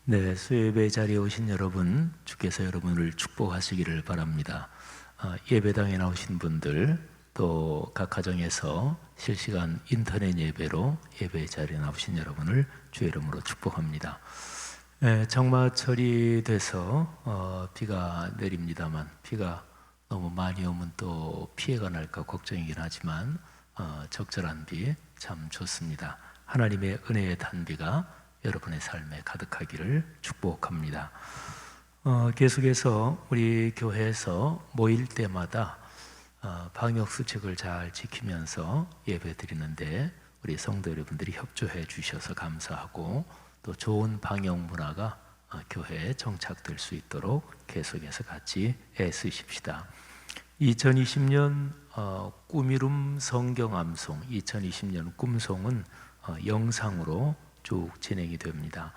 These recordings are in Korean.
네, 수요예배 자리에 오신 여러분, 주께서 여러분을 축복하시기를 바랍니다. 예배당에 나오신 분들, 또 각 가정에서 실시간 인터넷 예배로 예배 자리에 나오신 여러분을 주의 이름으로 축복합니다. 장마철이 돼서 비가 내립니다만, 비가 너무 많이 오면 또 피해가 날까 걱정이긴 하지만 적절한 비 참 좋습니다. 하나님의 은혜의 단비가 여러분의 삶에 가득하기를 축복합니다. 계속해서 우리 교회에서 모일 때마다 방역수칙을 잘 지키면서 예배 드리는데 우리 성도 여러분들이 협조해 주셔서 감사하고, 또 좋은 방역 문화가 교회에 정착될 수 있도록 계속해서 같이 애쓰십시다. 2020년 꿈이룸 성경 암송, 2020년 꿈송은 영상으로 쭉 진행이 됩니다.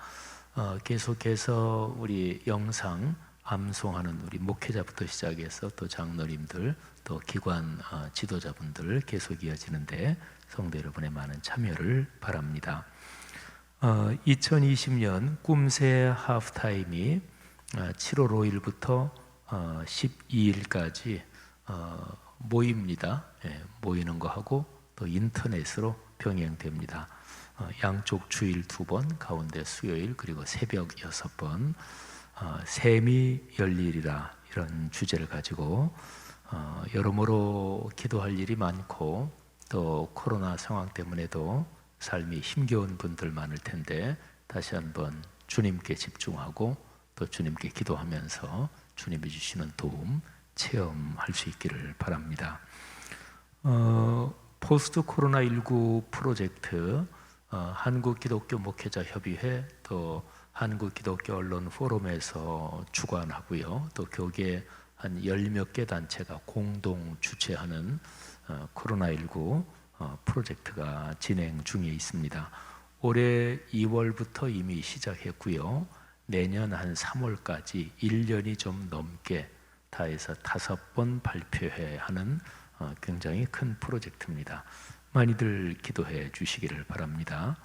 계속해서 우리 영상 암송하는 우리 목회자부터 시작해서 또 장로님들, 또 기관 지도자분들 계속 이어지는데 성도 여러분의 많은 참여를 바랍니다. 2020년 꿈새 하프타임이 7월 5일부터 12일까지 모입니다. 모이는 거 하고 또 인터넷으로 병행됩니다. 양쪽 주일 2번, 가운데 수요일, 그리고 새벽 6번, 샘이 열리리라, 이런 주제를 가지고 여러모로 기도할 일이 많고, 또 코로나 상황 때문에도 삶이 힘겨운 분들 많을 텐데 다시 한번 주님께 집중하고 또 주님께 기도하면서 주님이 주시는 도움 체험할 수 있기를 바랍니다. 포스트 코로나19 프로젝트, 한국기독교 목회자협의회, 또 한국기독교 언론 포럼에서 주관하고요, 또 교계 한 10몇 개 단체가 공동 주최하는 코로나19 프로젝트가 진행 중에 있습니다. 올해 2월부터 이미 시작했고요, 내년 한 3월까지 1년이 좀 넘게 다 해서 5번 발표회 하는 굉장히 큰 프로젝트입니다. 많이들 기도해 주시기를 바랍니다.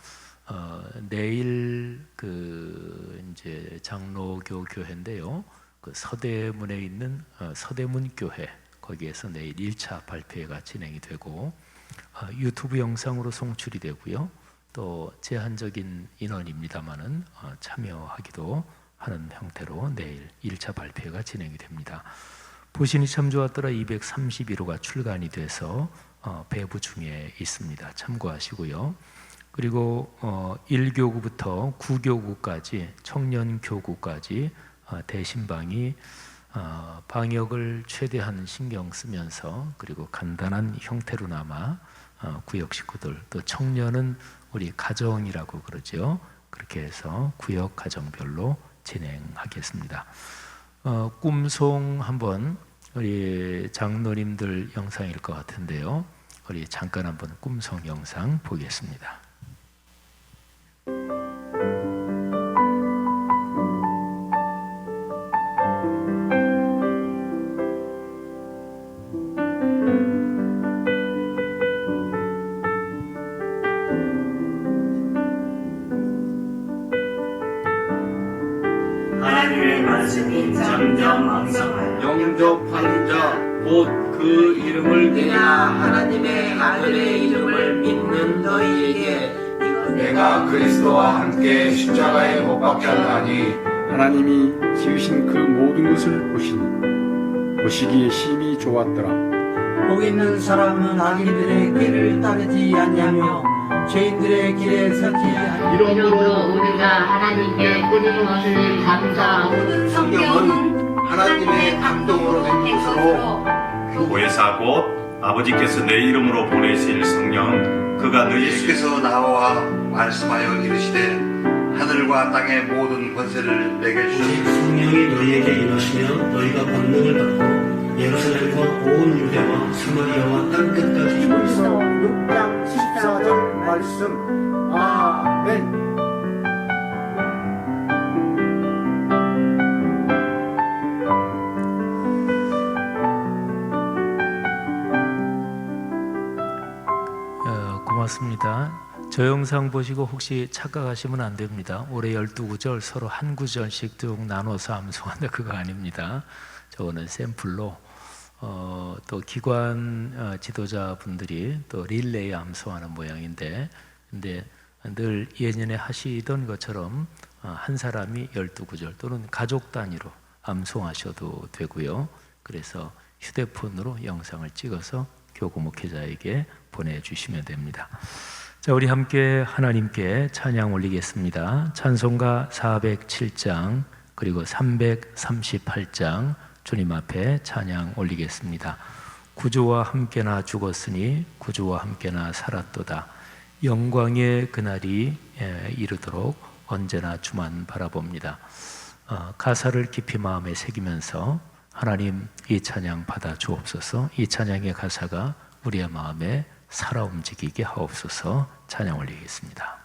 내일 이제 장로교 교회인데요, 서대문에 있는 서대문 교회, 거기에서 내일 1차 발표회가 진행이 되고 유튜브 영상으로 송출이 되고요, 또 제한적인 인원입니다만은 참여하기도 하는 형태로 내일 1차 발표회가 진행이 됩니다. 보신이 참 좋았더라 231호가 출간이 돼서 배부 중에 있습니다. 참고하시고요. 그리고 1교구부터 9교구까지, 청년교구까지 대신방이 방역을 최대한 신경 쓰면서, 그리고 간단한 형태로나마 구역 식구들, 또 청년은 우리 가정이라고 그러죠. 그렇게 해서 구역 가정별로 진행하겠습니다. 꿈송 한번, 우리 장로님들 영상일 것 같은데요, 우리 잠깐 한번 꿈송 영상 보겠습니다. 하나님의 말씀이 점점 왕성하여 영접하는 자 곧 그 이름을 그냥 하나님의 아들의 이름을 믿는 너희에게 내가 그리스도와 함께 십자가에 못 박혀 하니 하나님이 지으신 그 모든 것을 보시니 보시기에 심히 좋았더라. 복 있는 사람은 악인들의 길을 따르지 않냐며 죄인들의 길에 서지 않냐며 이러므로 우리가 하나님께 끊임없이 감사하고 모든 성경은 하나님의 감동으로 된 것으로 보혜사 곧 아버지께서 내 이름으로 보내실 성령, 그가 너희 예수께서 나와 말씀하여 이르시되 하늘과 땅의 모든 권세를 내게 오직 주셨으니 성령이 너희에게 임하시며 너희가 권능을 받고 예루살렘과 온 유대와 사마리아와 땅끝까지 히브리서 6장 14절 말씀. 아멘. 고맙습니다. 저 영상 보시고 혹시 착각하시면 안 됩니다. 올해 12구절 서로 한 구절씩 쭉 나눠서 암송한다, 그거 아닙니다. 저거는 샘플로 또 기관 지도자분들이 또 릴레이 암송하는 모양인데, 근데 늘 예전에 하시던 것처럼 한 사람이 12구절 또는 가족 단위로 암송하셔도 되고요. 그래서 휴대폰으로 영상을 찍어서 교구 목회자에게 보내주시면 됩니다. 자, 우리 함께 하나님께 찬양 올리겠습니다. 찬송가 407장 그리고 338장 주님 앞에 찬양 올리겠습니다. 구주와 함께나 죽었으니 구주와 함께나 살았도다. 영광의 그날이 이르도록 언제나 주만 바라봅니다. 가사를 깊이 마음에 새기면서 하나님 이 찬양 받아 주옵소서. 이 찬양의 가사가 우리의 마음에 살아 움직이게 하옵소서. 찬양 올리겠습니다.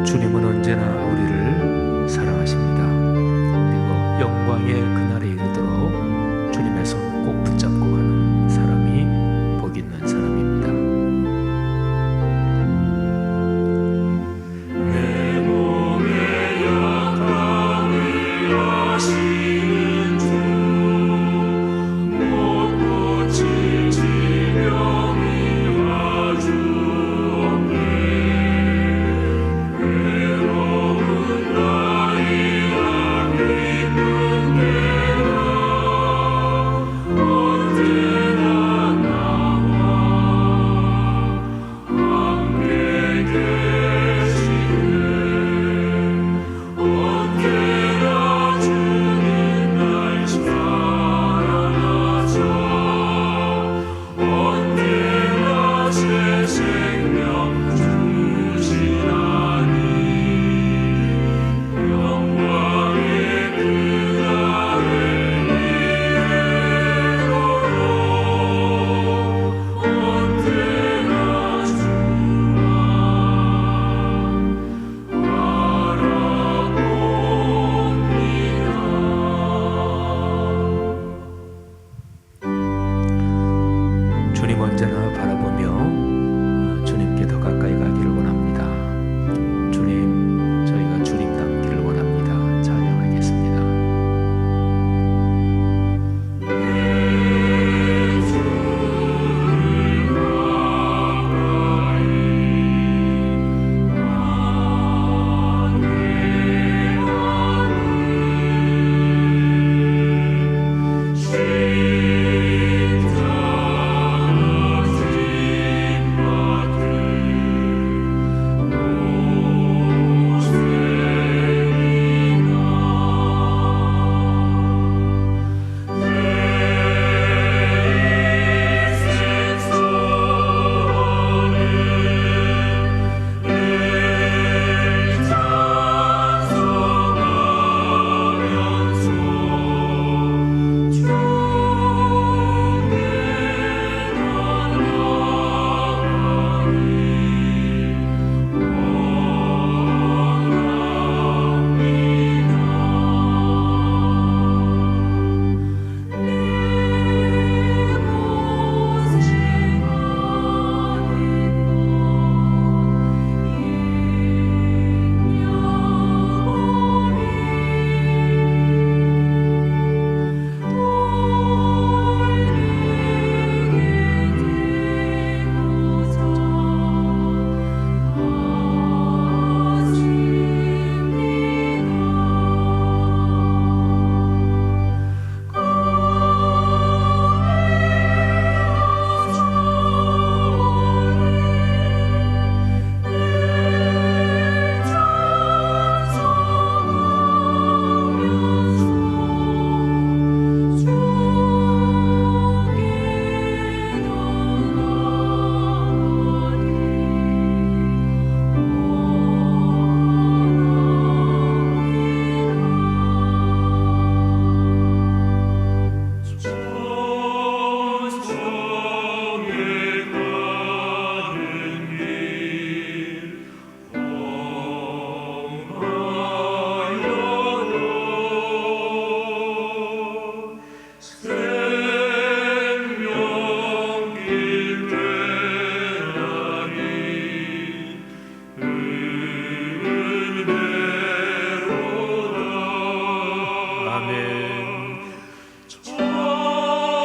주님은 언제나 우리를 사랑하십니다. 그리고 영광의 그날에 이르도록 주님의 손 꼭 붙잡고 가는 사람이 복 있는 사람입니다. 내 몸의 약함을 아시는 주, 못 고칠 질병이 아주 없네. 외로운 아멘. 천사를 부르니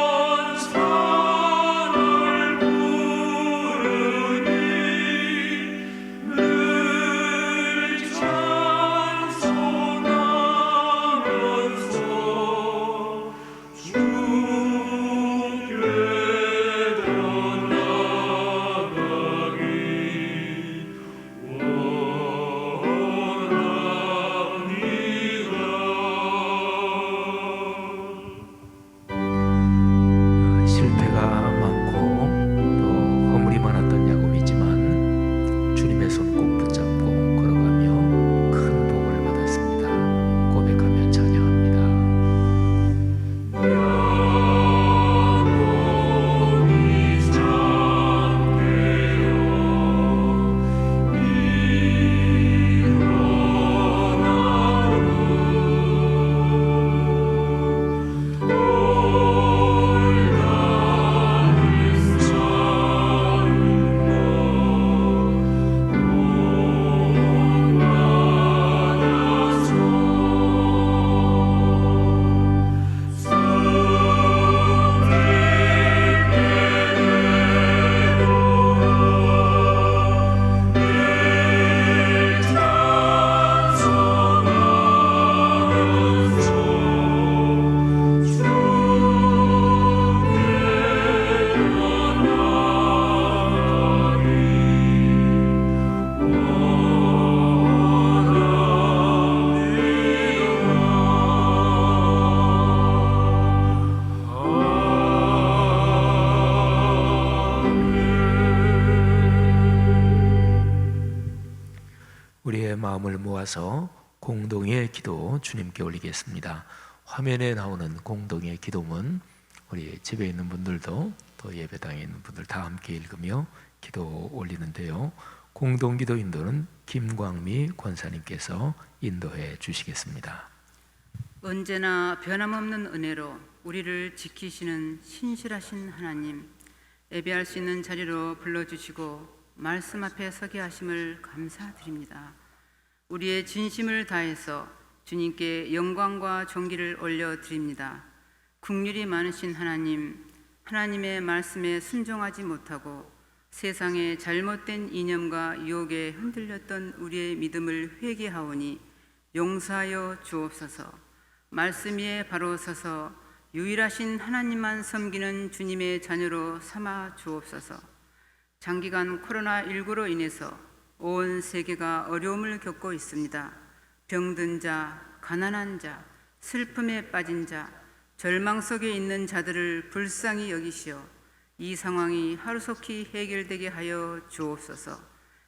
늘 찬송하면서 주께 실패가 많고 또 허물이 많았던 야곱이지만 주님의 손 꼭 붙잡고 걸어가며 큰 복을 받았습니다. 고백하며 찬양합니다. 야곱이 잠들어 우리의 마음을 모아서 공동의 기도 주님께 올리겠습니다. 화면에 나오는 공동의 기도문 우리 집에 있는 분들도 또 예배당에 있는 분들 다 함께 읽으며 기도 올리는데요. 공동기도 인도는 김광미 권사님께서 인도해 주시겠습니다. 언제나 변함없는 은혜로 우리를 지키시는 신실하신 하나님, 예배할 수 있는 자리로 불러주시고 말씀 앞에 서게 하심을 감사드립니다. 우리의 진심을 다해서 주님께 영광과 존귀를 올려드립니다. 긍휼이 많으신 하나님, 하나님의 말씀에 순종하지 못하고 세상의 잘못된 이념과 유혹에 흔들렸던 우리의 믿음을 회개하오니 용서하여 주옵소서. 말씀 위에 바로 서서 유일하신 하나님만 섬기는 주님의 자녀로 삼아 주옵소서. 장기간 코로나19로 인해서 온 세계가 어려움을 겪고 있습니다. 병든 자, 가난한 자, 슬픔에 빠진 자, 절망 속에 있는 자들을 불쌍히 여기시어 이 상황이 하루속히 해결되게 하여 주옵소서.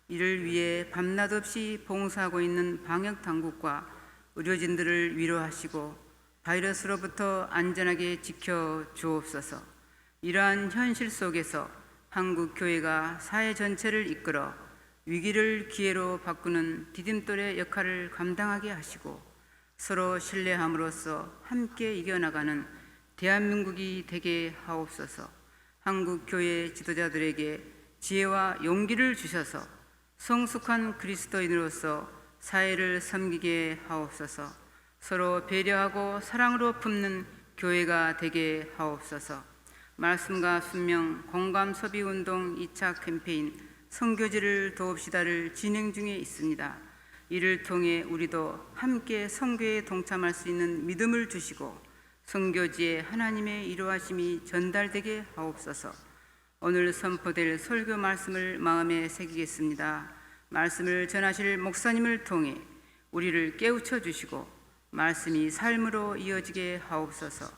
이를 위해 밤낮 없이 봉사하고 있는 방역당국과 의료진들을 위로하시고 바이러스로부터 안전하게 지켜 주옵소서. 이러한 현실 속에서 한국 교회가 사회 전체를 이끌어 위기를 기회로 바꾸는 디딤돌의 역할을 감당하게 하시고 서로 신뢰함으로써 함께 이겨나가는 대한민국이 되게 하옵소서. 한국 교회 지도자들에게 지혜와 용기를 주셔서 성숙한 그리스도인으로서 사회를 섬기게 하옵소서. 서로 배려하고 사랑으로 품는 교회가 되게 하옵소서. 말씀과 순명 공감 소비 운동 2차 캠페인 선교지를 도웁시다를 진행 중에 있습니다. 이를 통해 우리도 함께 선교에 동참할 수 있는 믿음을 주시고 선교지에 하나님의 이루하심이 전달되게 하옵소서. 오늘 선포될 설교 말씀을 마음에 새기겠습니다. 말씀을 전하실 목사님을 통해 우리를 깨우쳐 주시고 말씀이 삶으로 이어지게 하옵소서.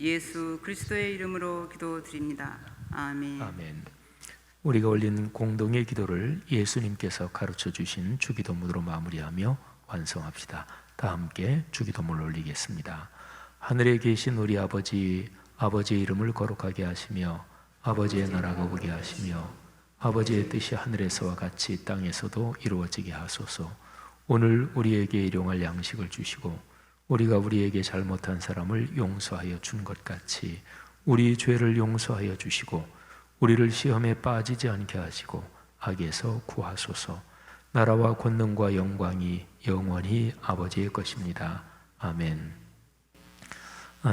예수 그리스도의 이름으로 기도드립니다. 아멘. 아멘. 우리가 올린 공동의 기도를 예수님께서 가르쳐 주신 주기도문으로 마무리하며 완성합시다. 다 함께 주기도문을 올리겠습니다. 하늘에 계신 우리 아버지, 아버지의 이름을 거룩하게 하시며 아버지의 나라가 오게 하시며 아버지의 뜻이 하늘에서와 같이 땅에서도 이루어지게 하소서. 오늘 우리에게 일용할 양식을 주시고 우리가 우리에게 잘못한 사람을 용서하여 준 것 같이 우리 죄를 용서하여 주시고 우리를 시험에 빠지지 않게 하시고 악에서 구하소서. 나라와 권능과 영광이 영원히 아버지의 것입니다. 아멘.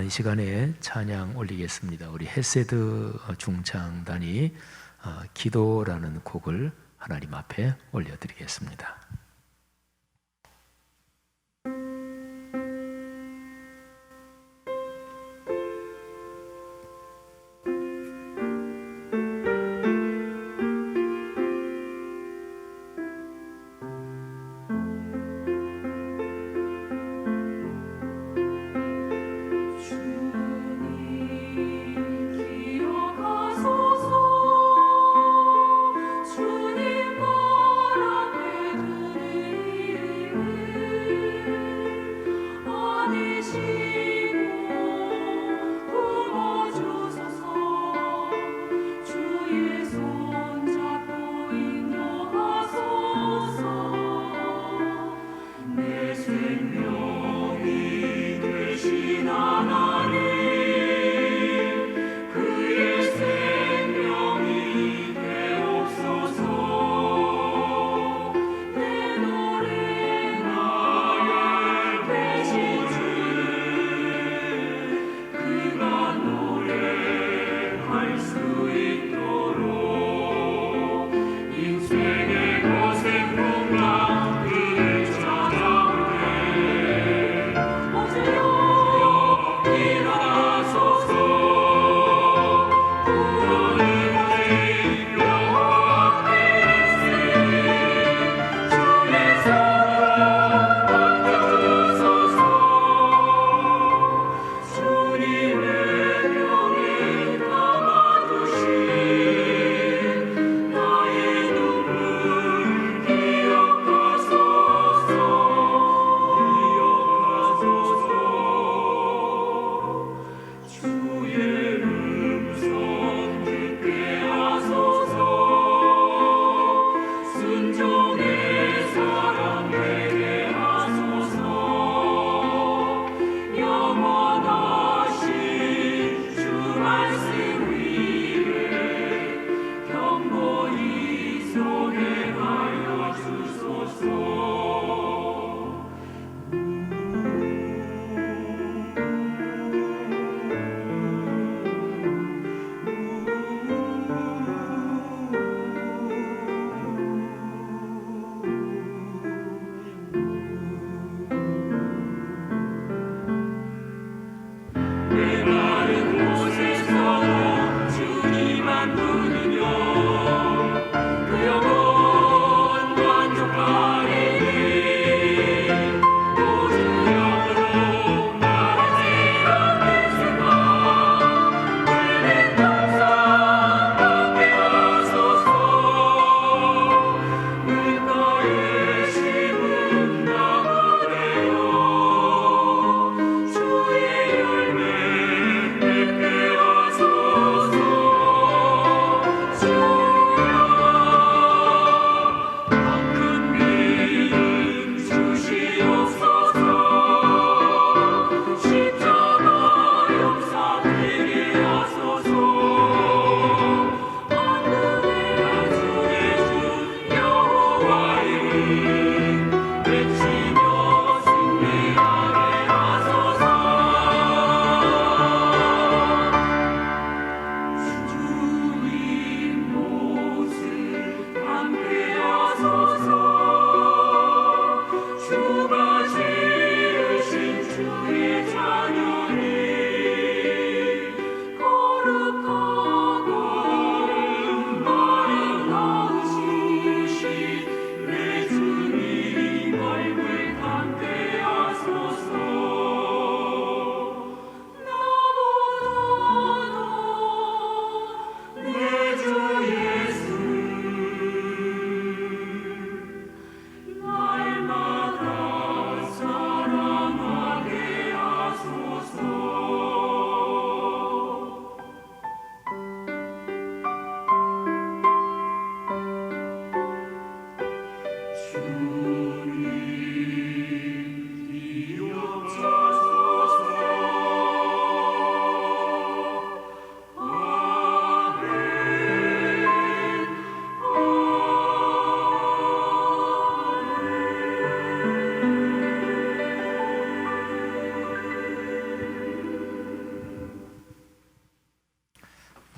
이 시간에 찬양 올리겠습니다. 우리 헤세드 중창단이 기도라는 곡을 하나님 앞에 올려드리겠습니다.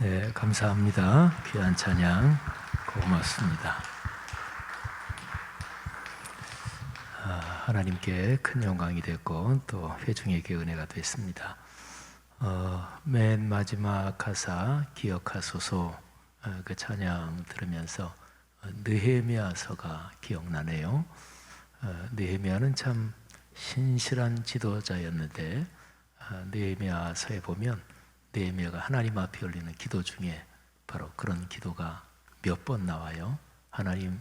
네, 감사합니다. 귀한 찬양 고맙습니다. 하나님께 큰 영광이 됐고 또 회중에게 은혜가 됐습니다. 맨 마지막 가사 기억하소서, 그 찬양 들으면서 느헤미야서가 기억나네요. 느헤미야는 참 신실한 지도자였는데 느헤미야서에 보면 느헤미야가 하나님 앞에 올리는 기도 중에 바로 그런 기도가 몇 번 나와요. 하나님,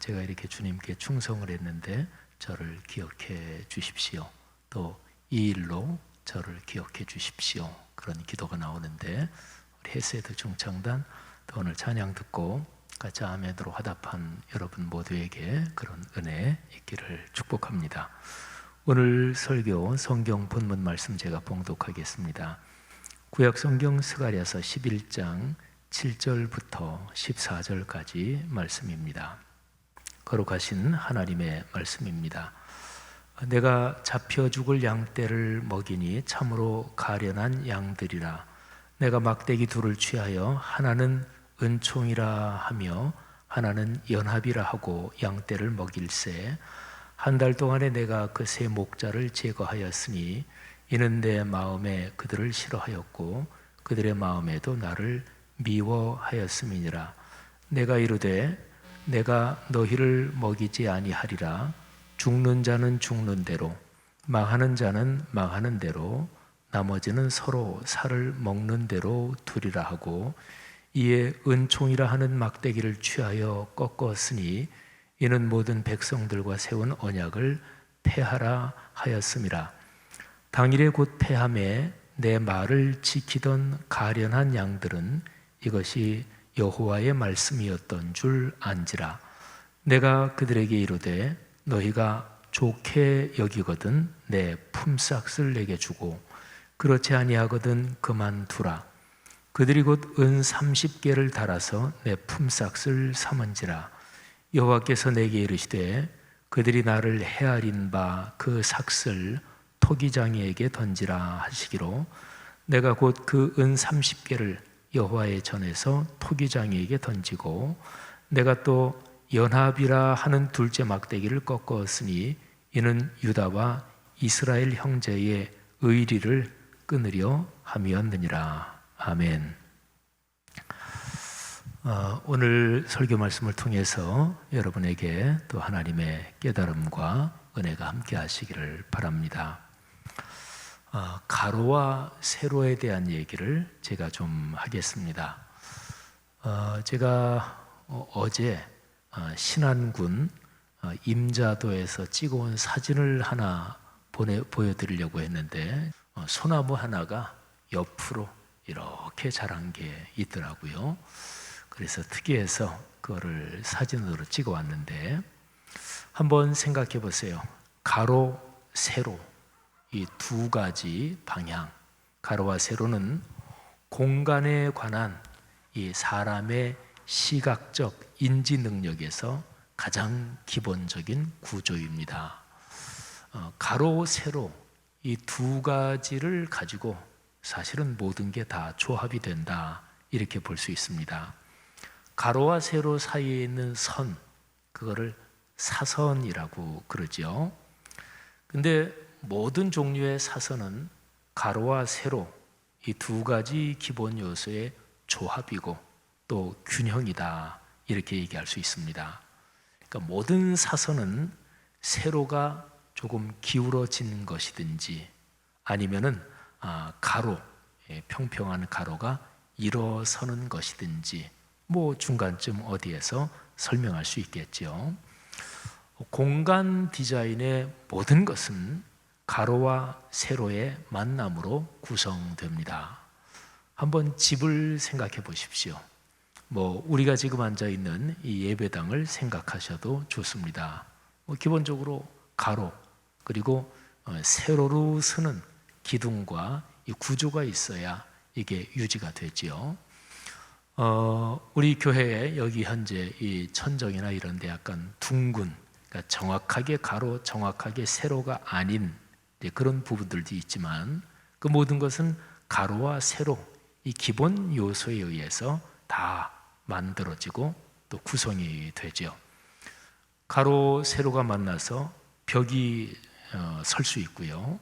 제가 이렇게 주님께 충성을 했는데 저를 기억해 주십시오. 또 이 일로 저를 기억해 주십시오. 그런 기도가 나오는데 우리 헤세드 중창단 또 오늘 찬양 듣고 같이 아멘으로 화답한 여러분 모두에게 그런 은혜 있기를 축복합니다. 오늘 설교 성경 본문 말씀 제가 봉독하겠습니다. 구약 성경 스가랴서 11장 7절부터 14절까지 말씀입니다. 거룩하신 하나님의 말씀입니다. 내가 잡혀 죽을 양떼를 먹이니 참으로 가련한 양들이라. 내가 막대기 둘을 취하여 하나는 은총이라 하며 하나는 연합이라 하고 양떼를 먹일세. 한 달 동안에 내가 그 세 목자를 제거하였으니 이는 내 마음에 그들을 싫어하였고 그들의 마음에도 나를 미워하였음이니라. 내가 이르되 내가 너희를 먹이지 아니하리라. 죽는 자는 죽는 대로, 망하는 자는 망하는 대로, 나머지는 서로 살을 먹는 대로 두리라 하고 이에 은총이라 하는 막대기를 취하여 꺾었으니 이는 모든 백성들과 세운 언약을 폐하라 하였음이라. 당일에 곧 폐함에 내 말을 지키던 가련한 양들은 이것이 여호와의 말씀이었던 줄 안지라. 내가 그들에게 이르되 너희가 좋게 여기거든 내 품삯을 내게 주고 그렇지 아니하거든 그만두라. 그들이 곧 은 30개를 달아서 내 품삯을 삼은지라. 여호와께서 내게 이르시되 그들이 나를 헤아린 바 그 삭을 토기장이에게 던지라 하시기로 내가 곧 그 은 30개를 여호와의 전에서 토기장이에게 던지고 내가 또 연합이라 하는 둘째 막대기를 꺾었으니 이는 유다와 이스라엘 형제의 의리를 끊으려 함이었느니라. 아멘. 오늘 설교 말씀을 통해서 여러분에게 또 하나님의 깨달음과 은혜가 함께 하시기를 바랍니다. 가로와 세로에 대한 얘기를 제가 좀 하겠습니다. 제가 어제 신안군 임자도에서 찍어온 사진을 하나 보여드리려고 했는데 소나무 하나가 옆으로 이렇게 자란 게 있더라고요. 그래서 특이해서 그거를 사진으로 찍어왔는데 한번 생각해 보세요. 가로, 세로 이 두 가지 방향, 가로와 세로는 공간에 관한 이 사람의 시각적 인지 능력에서 가장 기본적인 구조입니다. 가로, 세로 이 두 가지를 가지고 사실은 모든 게 다 조합이 된다 이렇게 볼 수 있습니다. 가로와 세로 사이에 있는 선, 그거를 사선이라고 그러죠. 근데 모든 종류의 사선은 가로와 세로 이 두 가지 기본 요소의 조합이고 또 균형이다 이렇게 얘기할 수 있습니다. 그러니까 모든 사선은 세로가 조금 기울어진 것이든지 아니면은 가로, 평평한 가로가 일어서는 것이든지 뭐 중간쯤 어디에서 설명할 수 있겠죠. 공간 디자인의 모든 것은 가로와 세로의 만남으로 구성됩니다. 한번 집을 생각해 보십시오. 뭐 우리가 지금 앉아 있는 이 예배당을 생각하셔도 좋습니다. 기본적으로 가로 그리고 세로로 서는 기둥과 이 구조가 있어야 이게 유지가 되지요. 우리 교회에 여기 현재 이 천정이나 이런 데 약간 둥근, 그러니까 정확하게 가로, 정확하게 세로가 아닌 그런 부분들도 있지만 그 모든 것은 가로와 세로 이 기본 요소에 의해서 다 만들어지고 또 구성이 되죠. 가로, 세로가 만나서 벽이 설 수 있고요.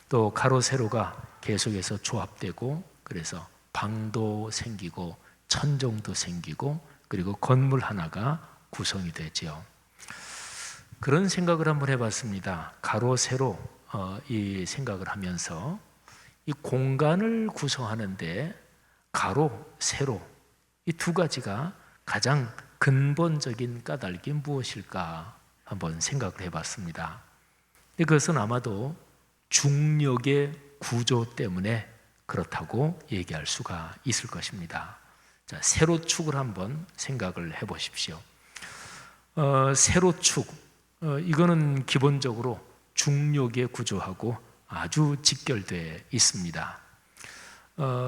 또 가로, 세로가 계속해서 조합되고 그래서 방도 생기고 천정도 생기고 그리고 건물 하나가 구성이 되죠. 그런 생각을 한번 해봤습니다. 가로, 세로 이 생각을 하면서 이 공간을 구성하는데 가로, 세로 이 두 가지가 가장 근본적인 까닭이 무엇일까 한번 생각을 해봤습니다. 근데 그것은 아마도 중력의 구조 때문에 그렇다고 얘기할 수가 있을 것입니다. 자, 세로축을 한번 생각을 해보십시오. 세로축 이거는 기본적으로 중력의 구조하고 아주 직결되어 있습니다.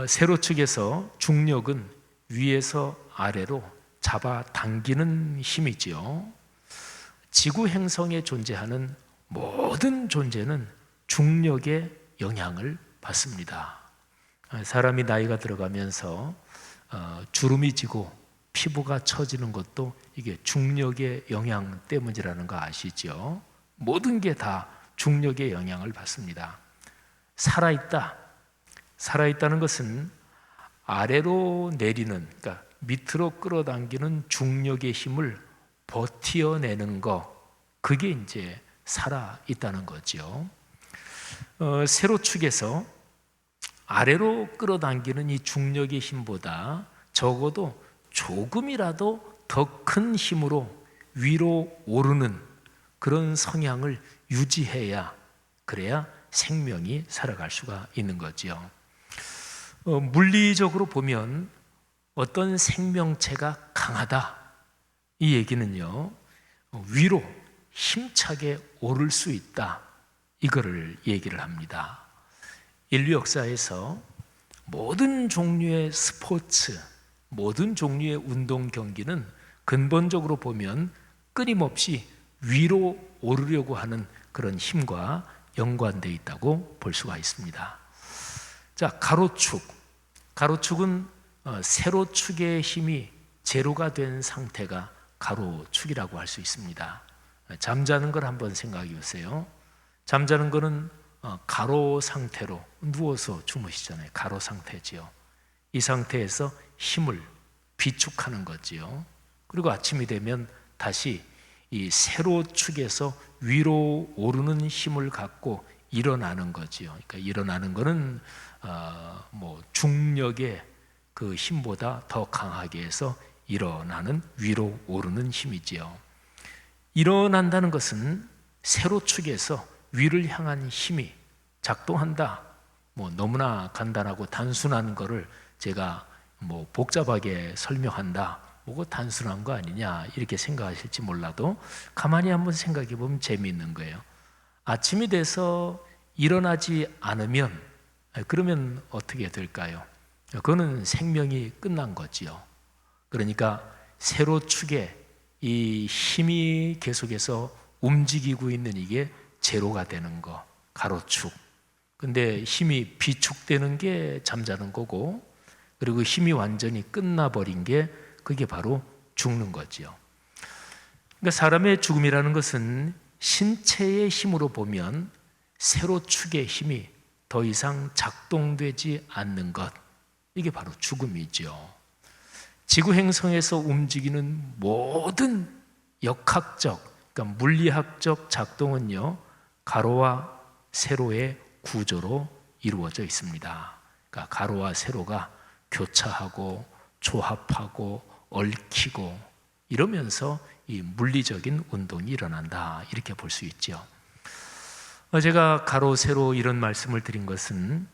세로축에서 중력은 위에서 아래로 잡아당기는 힘이지요. 지구 행성에 존재하는 모든 존재는 중력의 영향을 받습니다. 사람이 나이가 들어가면서 주름이 지고 피부가 처지는 것도 이게 중력의 영향 때문이라는 거 아시죠? 모든 게 다 중력의 영향을 받습니다. 살아있다는 것은 아래로 내리는, 그러니까 밑으로 끌어당기는 중력의 힘을 버티어내는 거, 그게 이제 살아있다는 거죠. 세로축에서 아래로 끌어당기는 이 중력의 힘보다 적어도 조금이라도 더 큰 힘으로 위로 오르는 그런 성향을 유지해야, 그래야 생명이 살아갈 수가 있는 거죠. 물리적으로 보면 어떤 생명체가 강하다, 이 얘기는요, 위로 힘차게 오를 수 있다, 이거를 얘기를 합니다. 인류 역사에서 모든 종류의 스포츠, 모든 종류의 운동 경기는 근본적으로 보면 끊임없이 위로 오르려고 하는 그런 힘과 연관되어 있다고 볼 수가 있습니다. 자, 가로축은 세로축의 힘이 제로가 된 상태가 가로축이라고 할 수 있습니다. 잠자는 걸 한번 생각해 보세요. 잠자는 거는 가로 상태로 누워서 주무시잖아요. 가로 상태지요. 이 상태에서 힘을 비축하는 거지요. 그리고 아침이 되면 다시 이 세로축에서 위로 오르는 힘을 갖고 일어나는 거지요. 그러니까 일어나는 거는 중력의 그 힘보다 더 강하게 해서 일어나는, 위로 오르는 힘이지요. 일어난다는 것은 세로축에서 위를 향한 힘이 작동한다. 너무나 간단하고 단순한 거를 제가 복잡하게 설명한다, 뭐가 단순한 거 아니냐 이렇게 생각하실지 몰라도 가만히 한번 생각해 보면 재미있는 거예요. 아침이 돼서 일어나지 않으면 그러면 어떻게 될까요? 그거는 생명이 끝난 거지요. 그러니까 세로축에 이 힘이 계속해서 움직이고 있는 이게 제로가 되는 거, 가로축. 근데 힘이 비축되는 게 잠자는 거고, 그리고 힘이 완전히 끝나버린 게 그게 바로 죽는 거지요. 그러니까 사람의 죽음이라는 것은 신체의 힘으로 보면 세로축의 힘이 더 이상 작동되지 않는 것, 이게 바로 죽음이죠. 지구 행성에서 움직이는 모든 역학적, 그러니까 물리학적 작동은요, 가로와 세로의 구조로 이루어져 있습니다. 그러니까 가로와 세로가 교차하고 조합하고 얽히고 이러면서 이 물리적인 운동이 일어난다, 이렇게 볼 수 있죠. 제가 가로 세로 이런 말씀을 드린 것은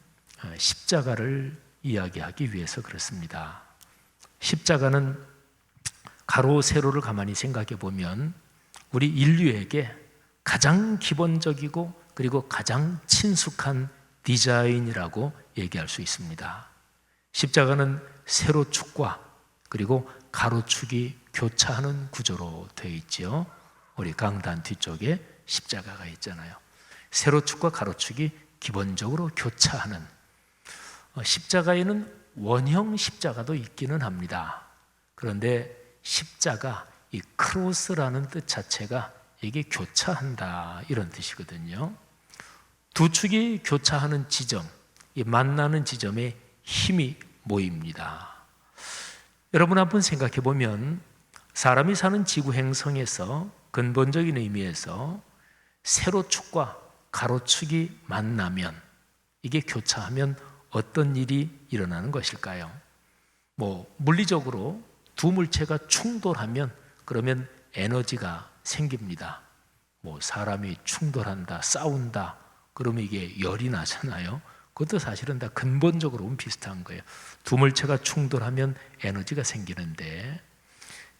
십자가를 이야기하기 위해서 그렇습니다. 십자가는 가로 세로를 가만히 생각해 보면 우리 인류에게 가장 기본적이고 그리고 가장 친숙한 디자인이라고 얘기할 수 있습니다. 십자가는 세로축과 그리고 가로축이 교차하는 구조로 되어 있죠. 우리 강단 뒤쪽에 십자가가 있잖아요. 세로축과 가로축이 기본적으로 교차하는, 십자가에는 원형 십자가도 있기는 합니다. 그런데 십자가, 이 크로스라는 뜻 자체가 이게 교차한다 이런 뜻이거든요. 두 축이 교차하는 지점, 이 만나는 지점에 힘이 모입니다. 여러분 한번 생각해 보면 사람이 사는 지구 행성에서 근본적인 의미에서 세로축과 가로축이 만나면, 이게 교차하면 어떤 일이 일어나는 것일까요? 물리적으로 두 물체가 충돌하면 그러면 에너지가 생깁니다. 사람이 충돌한다, 싸운다, 그러면 이게 열이 나잖아요. 그것도 사실은 다 근본적으로는 비슷한 거예요. 두 물체가 충돌하면 에너지가 생기는데,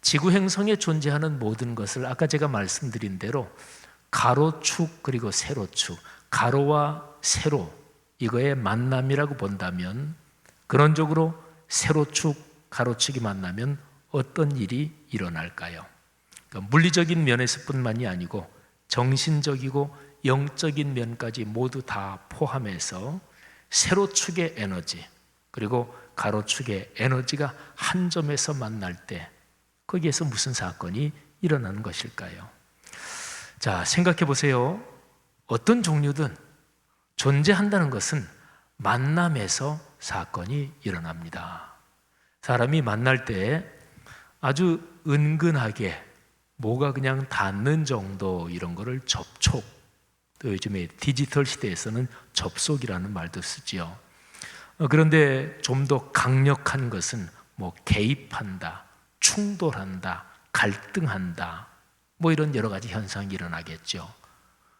지구 행성에 존재하는 모든 것을 아까 제가 말씀드린 대로 가로축 그리고 세로축, 가로와 세로, 이거의 만남이라고 본다면, 근원적으로 세로축, 가로축이 만나면 어떤 일이 일어날까요? 그러니까 물리적인 면에서뿐만이 아니고 정신적이고 영적인 면까지 모두 다 포함해서 세로축의 에너지 그리고 가로축의 에너지가 한 점에서 만날 때 거기에서 무슨 사건이 일어나는 것일까요? 자, 생각해 보세요. 어떤 종류든 존재한다는 것은 만남에서 사건이 일어납니다. 사람이 만날 때 아주 은근하게 뭐가 그냥 닿는 정도, 이런 거를 접촉, 또 요즘에 디지털 시대에서는 접속이라는 말도 쓰지요. 그런데 좀 더 강력한 것은 개입한다, 충돌한다, 갈등한다, 이런 여러 가지 현상이 일어나겠죠.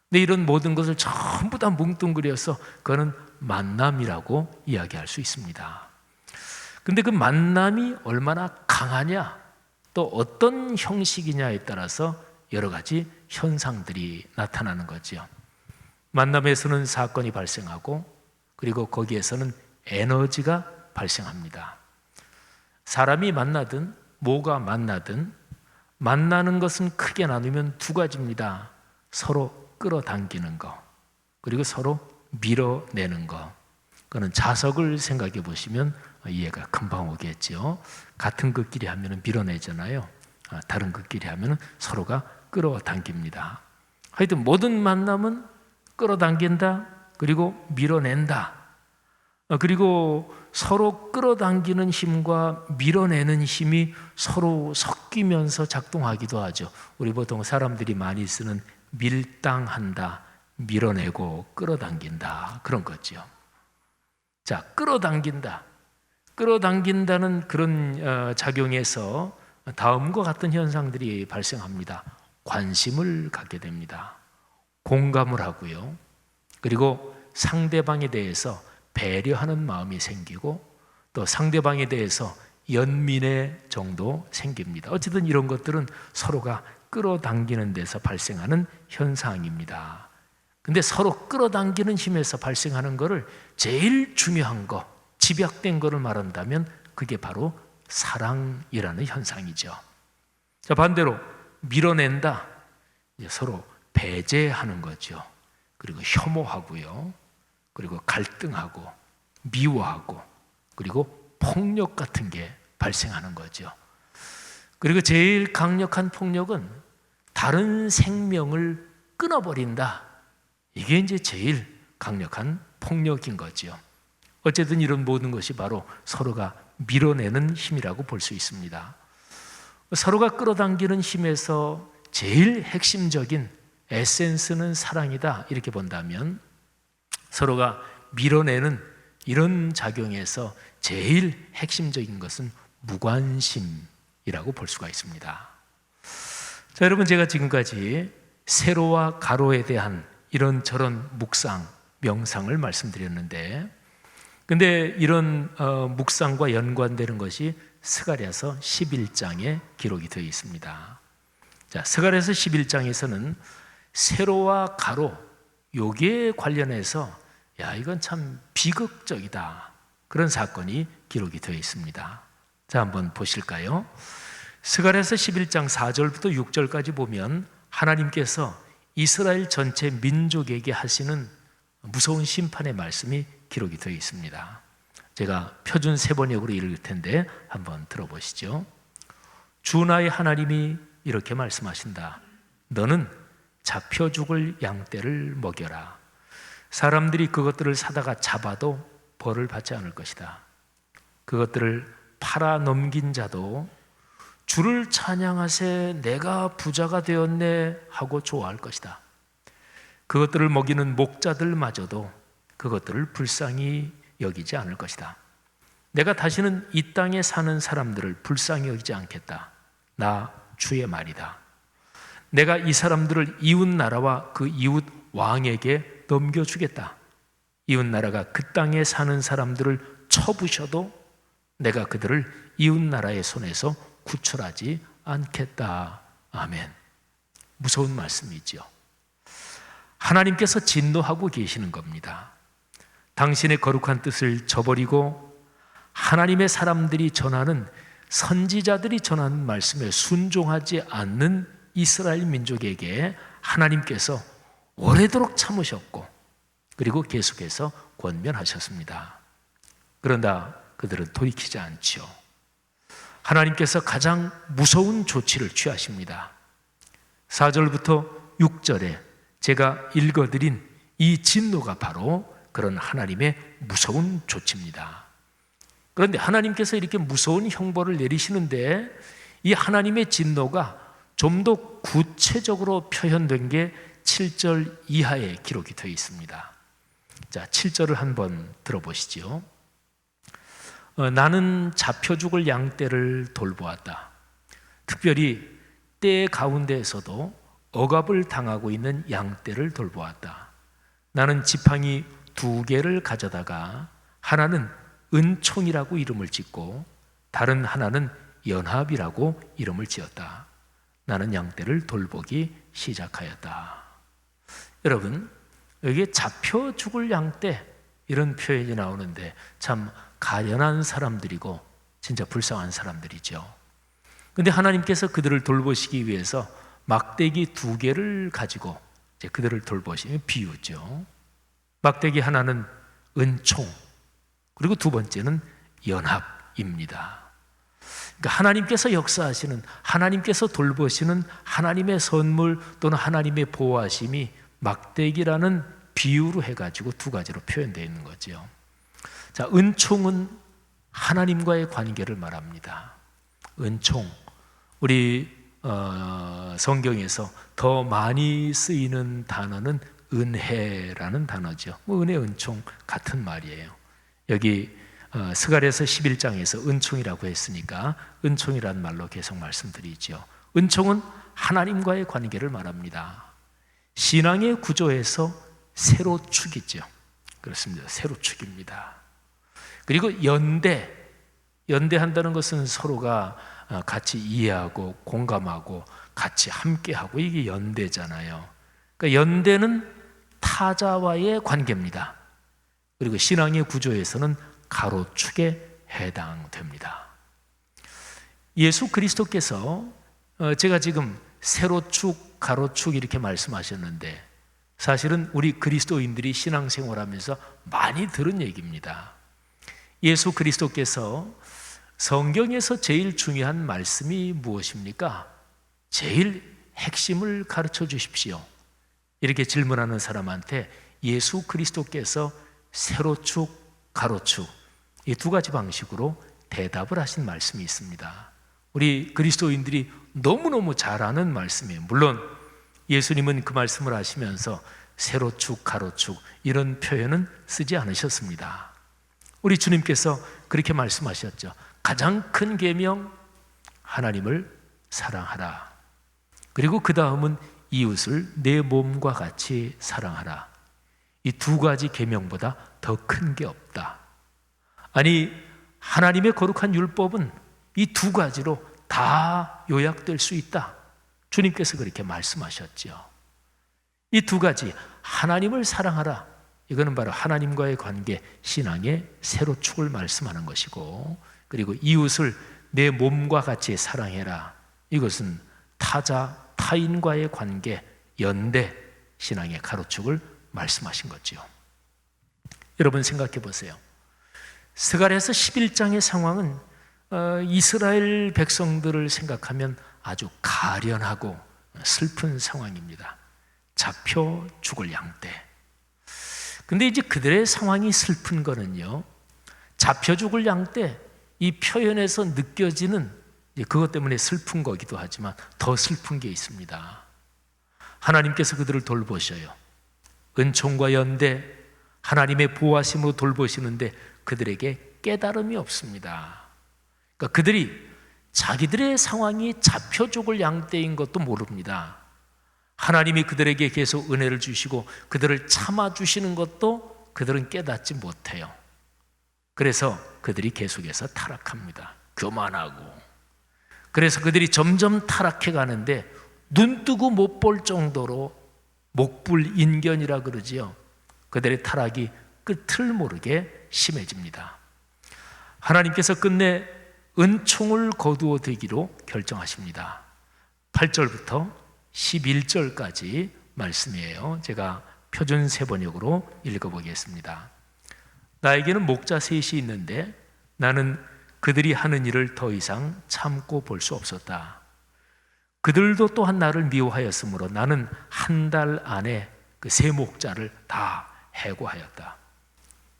근데 이런 모든 것을 전부 다 뭉뚱그려서 그거는 만남이라고 이야기할 수 있습니다. 근데 그 만남이 얼마나 강하냐, 또 어떤 형식이냐에 따라서 여러 가지 현상들이 나타나는 거죠. 만남에서는 사건이 발생하고, 그리고 거기에서는 에너지가 발생합니다. 사람이 만나든 뭐가 만나든 만나는 것은 크게 나누면 두 가지입니다. 서로 끌어당기는 거, 그리고 서로 밀어내는 거. 그거는 자석을 생각해 보시면 이해가 금방 오겠죠. 같은 것끼리 하면 밀어내잖아요. 다른 것끼리 하면 서로가 끌어당깁니다. 하여튼 모든 만남은 끌어당긴다, 그리고 밀어낸다. 그리고 서로 끌어당기는 힘과 밀어내는 힘이 서로 섞이면서 작동하기도 하죠. 우리 보통 사람들이 많이 쓰는 밀당한다, 밀어내고 끌어당긴다, 그런 거죠. 자, 끌어당긴다. 끌어당긴다는 그런 작용에서 다음과 같은 현상들이 발생합니다. 관심을 갖게 됩니다. 공감을 하고요. 그리고 상대방에 대해서 배려하는 마음이 생기고, 또 상대방에 대해서 연민의 정도 생깁니다. 어쨌든 이런 것들은 서로가 끌어당기는 데서 발생하는 현상입니다. 근데 서로 끌어당기는 힘에서 발생하는 거를 제일 중요한 거, 집약된 거를 말한다면 그게 바로 사랑이라는 현상이죠. 자, 반대로 밀어낸다, 이제 서로 배제하는 거죠. 그리고 혐오하고요, 그리고 갈등하고 미워하고, 그리고 폭력 같은 게 발생하는 거죠. 그리고 제일 강력한 폭력은 다른 생명을 끊어버린다. 이게 이제 제일 강력한 폭력인 거죠. 어쨌든 이런 모든 것이 바로 서로가 밀어내는 힘이라고 볼 수 있습니다. 서로가 끌어당기는 힘에서 제일 핵심적인 에센스는 사랑이다, 이렇게 본다면 서로가 밀어내는 이런 작용에서 제일 핵심적인 것은 무관심이라고 볼 수가 있습니다. 자, 여러분, 제가 지금까지 세로와 가로에 대한 이런저런 묵상, 명상을 말씀드렸는데, 근데 이런 묵상과 연관되는 것이 스가랴서 11장에 기록이 되어 있습니다. 자, 스가랴서 11장에서는 세로와 가로, 여기에 관련해서 이건 참 비극적이다, 그런 사건이 기록이 되어 있습니다. 자, 한번 보실까요? 스가랴서 11장 4절부터 6절까지 보면 하나님께서 이스라엘 전체 민족에게 하시는 무서운 심판의 말씀이 기록이 되어 있습니다. 제가 표준 세번역으로 읽을 텐데 한번 들어보시죠. 주 나의 하나님이 이렇게 말씀하신다. 너는 잡혀 죽을 양떼를 먹여라. 사람들이 그것들을 사다가 잡아도 벌을 받지 않을 것이다. 그것들을 팔아 넘긴 자도 주를 찬양하세 내가 부자가 되었네 하고 좋아할 것이다. 그것들을 먹이는 목자들마저도 그것들을 불쌍히 여기지 않을 것이다. 내가 다시는 이 땅에 사는 사람들을 불쌍히 여기지 않겠다. 나 주의 말이다. 내가 이 사람들을 이웃 나라와 그 이웃 왕에게 넘겨주겠다. 이웃 나라가 그 땅에 사는 사람들을 쳐부셔도 내가 그들을 이웃 나라의 손에서 구출하지 않겠다. 아멘. 무서운 말씀이죠. 하나님께서 진노하고 계시는 겁니다. 당신의 거룩한 뜻을 저버리고 하나님의 사람들이 전하는, 선지자들이 전하는 말씀에 순종하지 않는 이스라엘 민족에게 하나님께서 오래도록 참으셨고 그리고 계속해서 권면하셨습니다. 그러나 그들은 돌이키지 않죠. 하나님께서 가장 무서운 조치를 취하십니다. 4절부터 6절에 제가 읽어드린 이 진노가 바로 그런 하나님의 무서운 조치입니다. 그런데 하나님께서 이렇게 무서운 형벌을 내리시는데 이 하나님의 진노가 좀 더 구체적으로 표현된 게 7절 이하에 기록이 되어 있습니다. 자, 7절을 한번 들어보시죠. 나는 잡혀 죽을 양떼를 돌보았다. 특별히 떼 가운데에서도 억압을 당하고 있는 양떼를 돌보았다. 나는 지팡이 2개를 가져다가 하나는 은총이라고 이름을 짓고 다른 하나는 연합이라고 이름을 지었다. 나는 양떼를 돌보기 시작하였다. 여러분, 여기에 잡혀 죽을 양떼 이런 표현이 나오는데 참 가련한 사람들이고 진짜 불쌍한 사람들이죠. 그런데 하나님께서 그들을 돌보시기 위해서 막대기 2개를 가지고 이제 그들을 돌보시는 비유죠. 막대기 하나는 은총, 그리고 두 번째는 연합입니다. 그러니까 하나님께서 역사하시는, 하나님께서 돌보시는 하나님의 선물 또는 하나님의 보호하심이 막대기라는 비유로 해가지고 2가지로 표현되어 있는 거죠. 자, 은총은 하나님과의 관계를 말합니다. 은총, 우리 성경에서 더 많이 쓰이는 단어는 은혜라는 단어죠. 은혜, 은총 같은 말이에요. 여기 스가랴서 11장에서 은총이라고 했으니까 은총이라는 말로 계속 말씀드리죠. 은총은 하나님과의 관계를 말합니다. 신앙의 구조에서 세로축이죠. 그렇습니다. 세로축입니다. 그리고 연대한다는 것은 서로가 같이 이해하고 공감하고 같이 함께하고, 이게 연대잖아요. 그러니까 연대는 타자와의 관계입니다. 그리고 신앙의 구조에서는 가로축에 해당됩니다. 예수 그리스도께서 제가 지금 세로축, 가로축 이렇게 말씀하셨는데 사실은 우리 그리스도인들이 신앙생활하면서 많이 들은 얘기입니다. 예수 그리스도께서 성경에서 제일 중요한 말씀이 무엇입니까? 제일 핵심을 가르쳐 주십시오. 이렇게 질문하는 사람한테 예수 그리스도께서 세로축, 가로축 이 2가지 방식으로 대답을 하신 말씀이 있습니다. 우리 그리스도인들이 너무너무 잘 아는 말씀이에요. 물론 예수님은 그 말씀을 하시면서 세로축, 가로축 이런 표현은 쓰지 않으셨습니다. 우리 주님께서 그렇게 말씀하셨죠. 가장 큰 계명, 하나님을 사랑하라. 그리고 그 다음은 이웃을 내 몸과 같이 사랑하라. 이 2가지 계명보다 더 큰 게 없다. 아니, 하나님의 거룩한 율법은 이 2가지로 다 요약될 수 있다. 주님께서 그렇게 말씀하셨죠. 이 2가지, 하나님을 사랑하라, 이거는 바로 하나님과의 관계, 신앙의 세로축을 말씀하는 것이고, 그리고 이웃을 내 몸과 같이 사랑해라, 이것은 타자, 타인과의 관계, 연대, 신앙의 가로축을 말씀하신 거죠. 여러분 생각해 보세요. 스가랴서 11장의 상황은 이스라엘 백성들을 생각하면 아주 가련하고 슬픈 상황입니다. 잡혀 죽을 양떼. 근데 이제 그들의 상황이 슬픈 거는요, 잡혀 죽을 양떼, 이 표현에서 느껴지는 그것 때문에 슬픈 거기도 하지만 더 슬픈 게 있습니다. 하나님께서 그들을 돌보셔요. 은총과 연대, 하나님의 보호하심으로 돌보시는데 그들에게 깨달음이 없습니다. 그러니까 그들이 자기들의 상황이 잡혀 죽을 양떼인 것도 모릅니다. 하나님이 그들에게 계속 은혜를 주시고 그들을 참아주시는 것도 그들은 깨닫지 못해요. 그래서 그들이 계속해서 타락합니다. 교만하고. 그래서 그들이 점점 타락해 가는데 눈 뜨고 못 볼 정도로 목불인견이라 그러지요. 그들의 타락이 끝을 모르게 심해집니다. 하나님께서 끝내 은총을 거두어 들기로 결정하십니다. 8절부터 11절까지 말씀이에요. 제가 표준 세번역으로 읽어보겠습니다. 나에게는 목자 셋이 있는데 나는 그들이 하는 일을 더 이상 참고 볼 수 없었다. 그들도 또한 나를 미워하였으므로 나는 한 달 안에 그 세 목자를 다 해고하였다.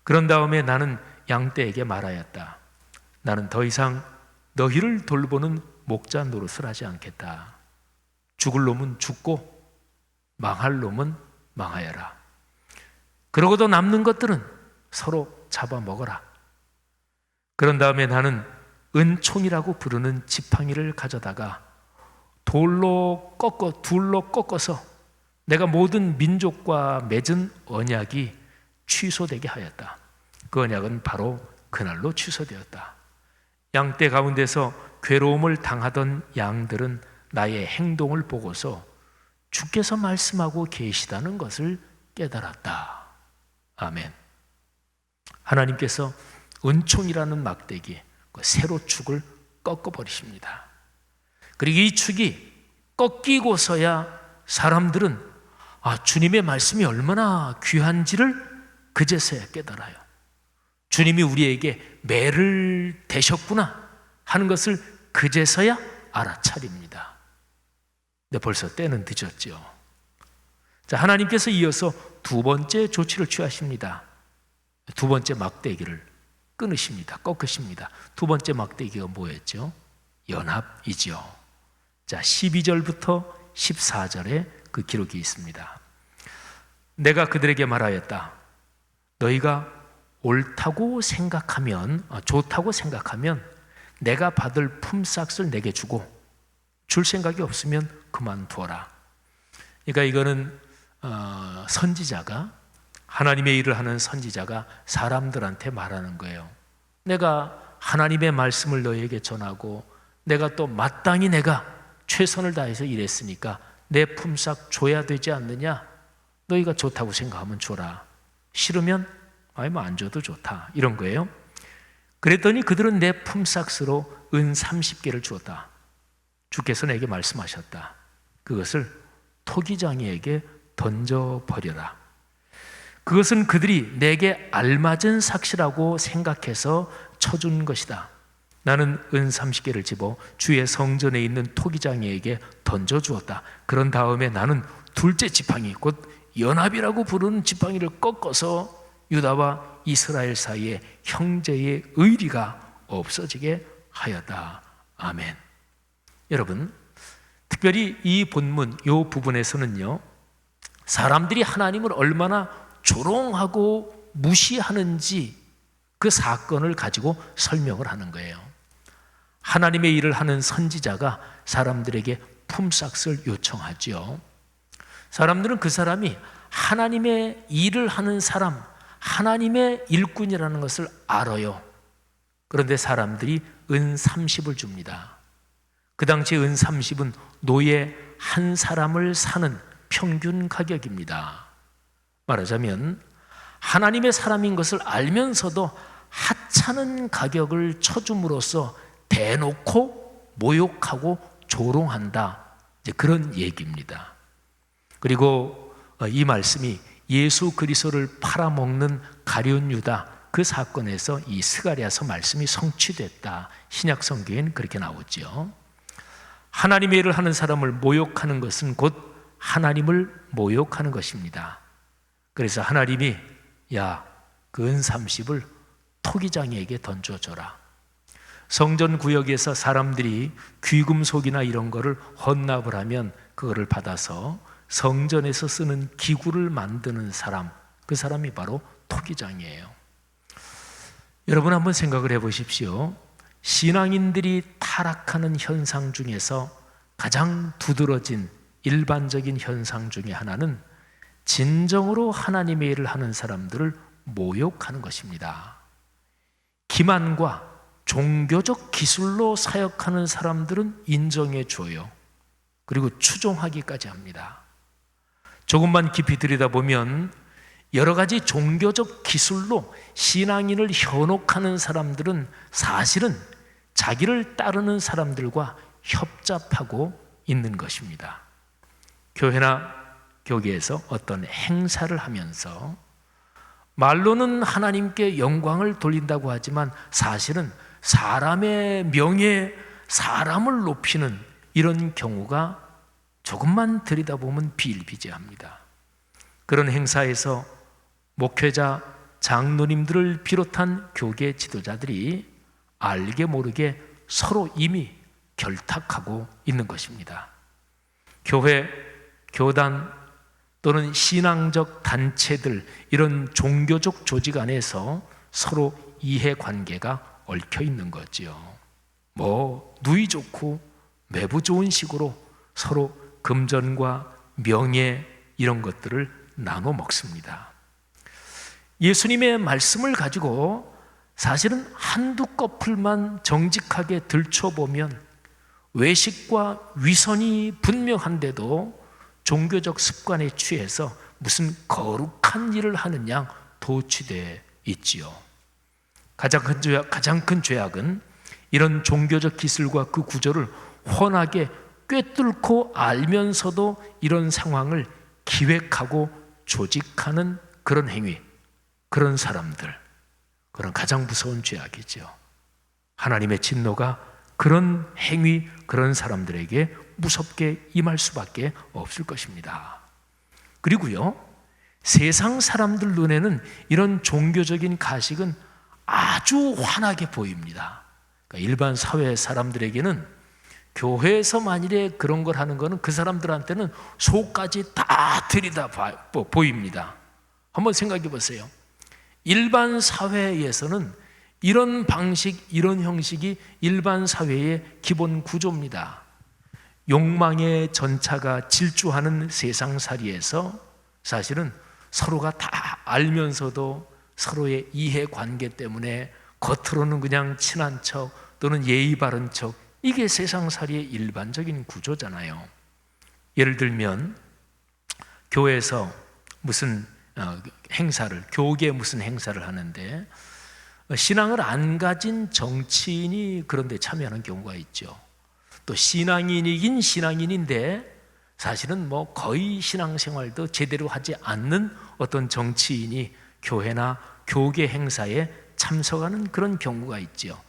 그런 다음에 나는 양떼에게 말하였다. 나는 더 이상 너희를 돌보는 목자 노릇을 하지 않겠다. 죽을 놈은 죽고 망할 놈은 망하여라. 그러고도 남는 것들은 서로 잡아먹어라. 그런 다음에 나는 은총이라고 부르는 지팡이를 가져다가 둘로 꺾어서 내가 모든 민족과 맺은 언약이 취소되게 하였다. 그 언약은 바로 그날로 취소되었다. 양떼 가운데서 괴로움을 당하던 양들은 나의 행동을 보고서 주께서 말씀하고 계시다는 것을 깨달았다. 아멘. 하나님께서 은총이라는 막대기, 그 세로 축을 꺾어버리십니다. 그리고 이 축이 꺾이고서야 사람들은 주님의 말씀이 얼마나 귀한지를 그제서야 깨달아요. 주님이 우리에게 매를 대셨구나 하는 것을 그제서야 알아차립니다. 근데 벌써 때는 늦었죠. 자, 하나님께서 이어서 두 번째 조치를 취하십니다. 두 번째 막대기를 끊으십니다. 꺾으십니다. 두 번째 막대기가 뭐였죠? 연합이죠. 자, 12절부터 14절에 그 기록이 있습니다. 내가 그들에게 말하였다. 너희가 옳다고 생각하면, 좋다고 생각하면 내가 받을 품삯을 내게 주고 줄 생각이 없으면 그만두어라. 그러니까 이거는 선지자가, 하나님의 일을 하는 선지자가 사람들한테 말하는 거예요. 내가 하나님의 말씀을 너희에게 전하고 내가 또 마땅히 내가 최선을 다해서 일했으니까 내 품삯 줘야 되지 않느냐? 너희가 좋다고 생각하면 줘라. 싫으면 안 줘도 좋다. 이런 거예요. 그랬더니 그들은 내 품삯으로 은 30개를 주었다. 주께서 내게 말씀하셨다. 그것을 토기장이에게 던져버려라. 그것은 그들이 내게 알맞은 삭시라고 생각해서 쳐준 것이다. 나는 은 30개를 집어 주의 성전에 있는 토기장이에게 던져주었다. 그런 다음에 나는 둘째 지팡이, 곧 연합이라고 부르는 지팡이를 꺾어서 유다와 이스라엘 사이에 형제의 의리가 없어지게 하였다. 아멘. 여러분, 특별히 이 본문, 이 부분에서는요, 사람들이 하나님을 얼마나 조롱하고 무시하는지 그 사건을 가지고 설명을 하는 거예요. 하나님의 일을 하는 선지자가 사람들에게 품삯을 요청하죠. 사람들은 그 사람이 하나님의 일을 하는 사람, 하나님의 일꾼이라는 것을 알아요. 그런데 사람들이 은 30을 줍니다. 그 당시 은 30은 노예 한 사람을 사는 평균 가격입니다. 말하자면 하나님의 사람인 것을 알면서도 하찮은 가격을 쳐줌으로써 대놓고 모욕하고 조롱한다, 이제 그런 얘기입니다. 그리고 이 말씀이 예수 그리스도를 팔아먹는 가룟 유다, 그 사건에서 이 스가랴서 말씀이 성취됐다. 신약 성경엔 그렇게 나오죠. 하나님의 일을 하는 사람을 모욕하는 것은 곧 하나님을 모욕하는 것입니다. 그래서 하나님이 야, 그 은 30을 토기장이에게 던져줘라. 성전 구역에서 사람들이 귀금속이나 이런 거를 헌납을 하면 그거를 받아서 성전에서 쓰는 기구를 만드는 사람, 그 사람이 바로 토기장이에요. 여러분 한번 생각을 해보십시오. 신앙인들이 타락하는 현상 중에서 가장 두드러진 일반적인 현상 중에 하나는 진정으로 하나님의 일을 하는 사람들을 모욕하는 것입니다. 기만과 종교적 기술로 사역하는 사람들은 인정해 줘요. 그리고 추종하기까지 합니다. 조금만 깊이 들여다보면 여러 가지 종교적 기술로 신앙인을 현혹하는 사람들은 사실은 자기를 따르는 사람들과 협잡하고 있는 것입니다. 교회나 교계에서 어떤 행사를 하면서 말로는 하나님께 영광을 돌린다고 하지만 사실은 사람의 명예, 사람을 높이는 이런 경우가 조금만 들여다보면 비일비재합니다. 그런 행사에서 목회자, 장로님들을 비롯한 교계 지도자들이 알게 모르게 서로 이미 결탁하고 있는 것입니다. 교회, 교단 또는 신앙적 단체들, 이런 종교적 조직 안에서 서로 이해관계가 얽혀 있는 거지요. 누이 좋고 매부 좋은 식으로 서로 금전과 명예 이런 것들을 나눠 먹습니다. 예수님의 말씀을 가지고 사실은 한두 커플만 정직하게 들춰보면 외식과 위선이 분명한데도 종교적 습관에 취해서 무슨 거룩한 일을 하는 양 도취되어 있지요. 가장 큰 죄악은 이런 종교적 기술과 그 구조를 훤하게 꿰뚫고 알면서도 이런 상황을 기획하고 조직하는 그런 행위, 그런 사람들, 그런 가장 무서운 죄악이죠. 하나님의 진노가 그런 행위, 그런 사람들에게 무섭게 임할 수밖에 없을 것입니다. 그리고요, 세상 사람들 눈에는 이런 종교적인 가식은 아주 환하게 보입니다. 그러니까 일반 사회 사람들에게는 교회에서 만일에 그런 걸 하는 거는 그 사람들한테는 속까지 다 들이다 보입니다. 한번 생각해 보세요. 일반 사회에서는 이런 방식, 이런 형식이 일반 사회의 기본 구조입니다. 욕망의 전차가 질주하는 세상살이에서 사실은 서로가 다 알면서도 서로의 이해관계 때문에 겉으로는 그냥 친한 척 또는 예의 바른 척, 이게 세상살이의 일반적인 구조잖아요. 예를 들면 교회에서 무슨 행사를, 교계 무슨 행사를 하는데 신앙을 안 가진 정치인이 그런 데 참여하는 경우가 있죠. 또 신앙인이긴 신앙인인데 사실은 거의 신앙생활도 제대로 하지 않는 어떤 정치인이 교회나 교계 행사에 참석하는 그런 경우가 있죠.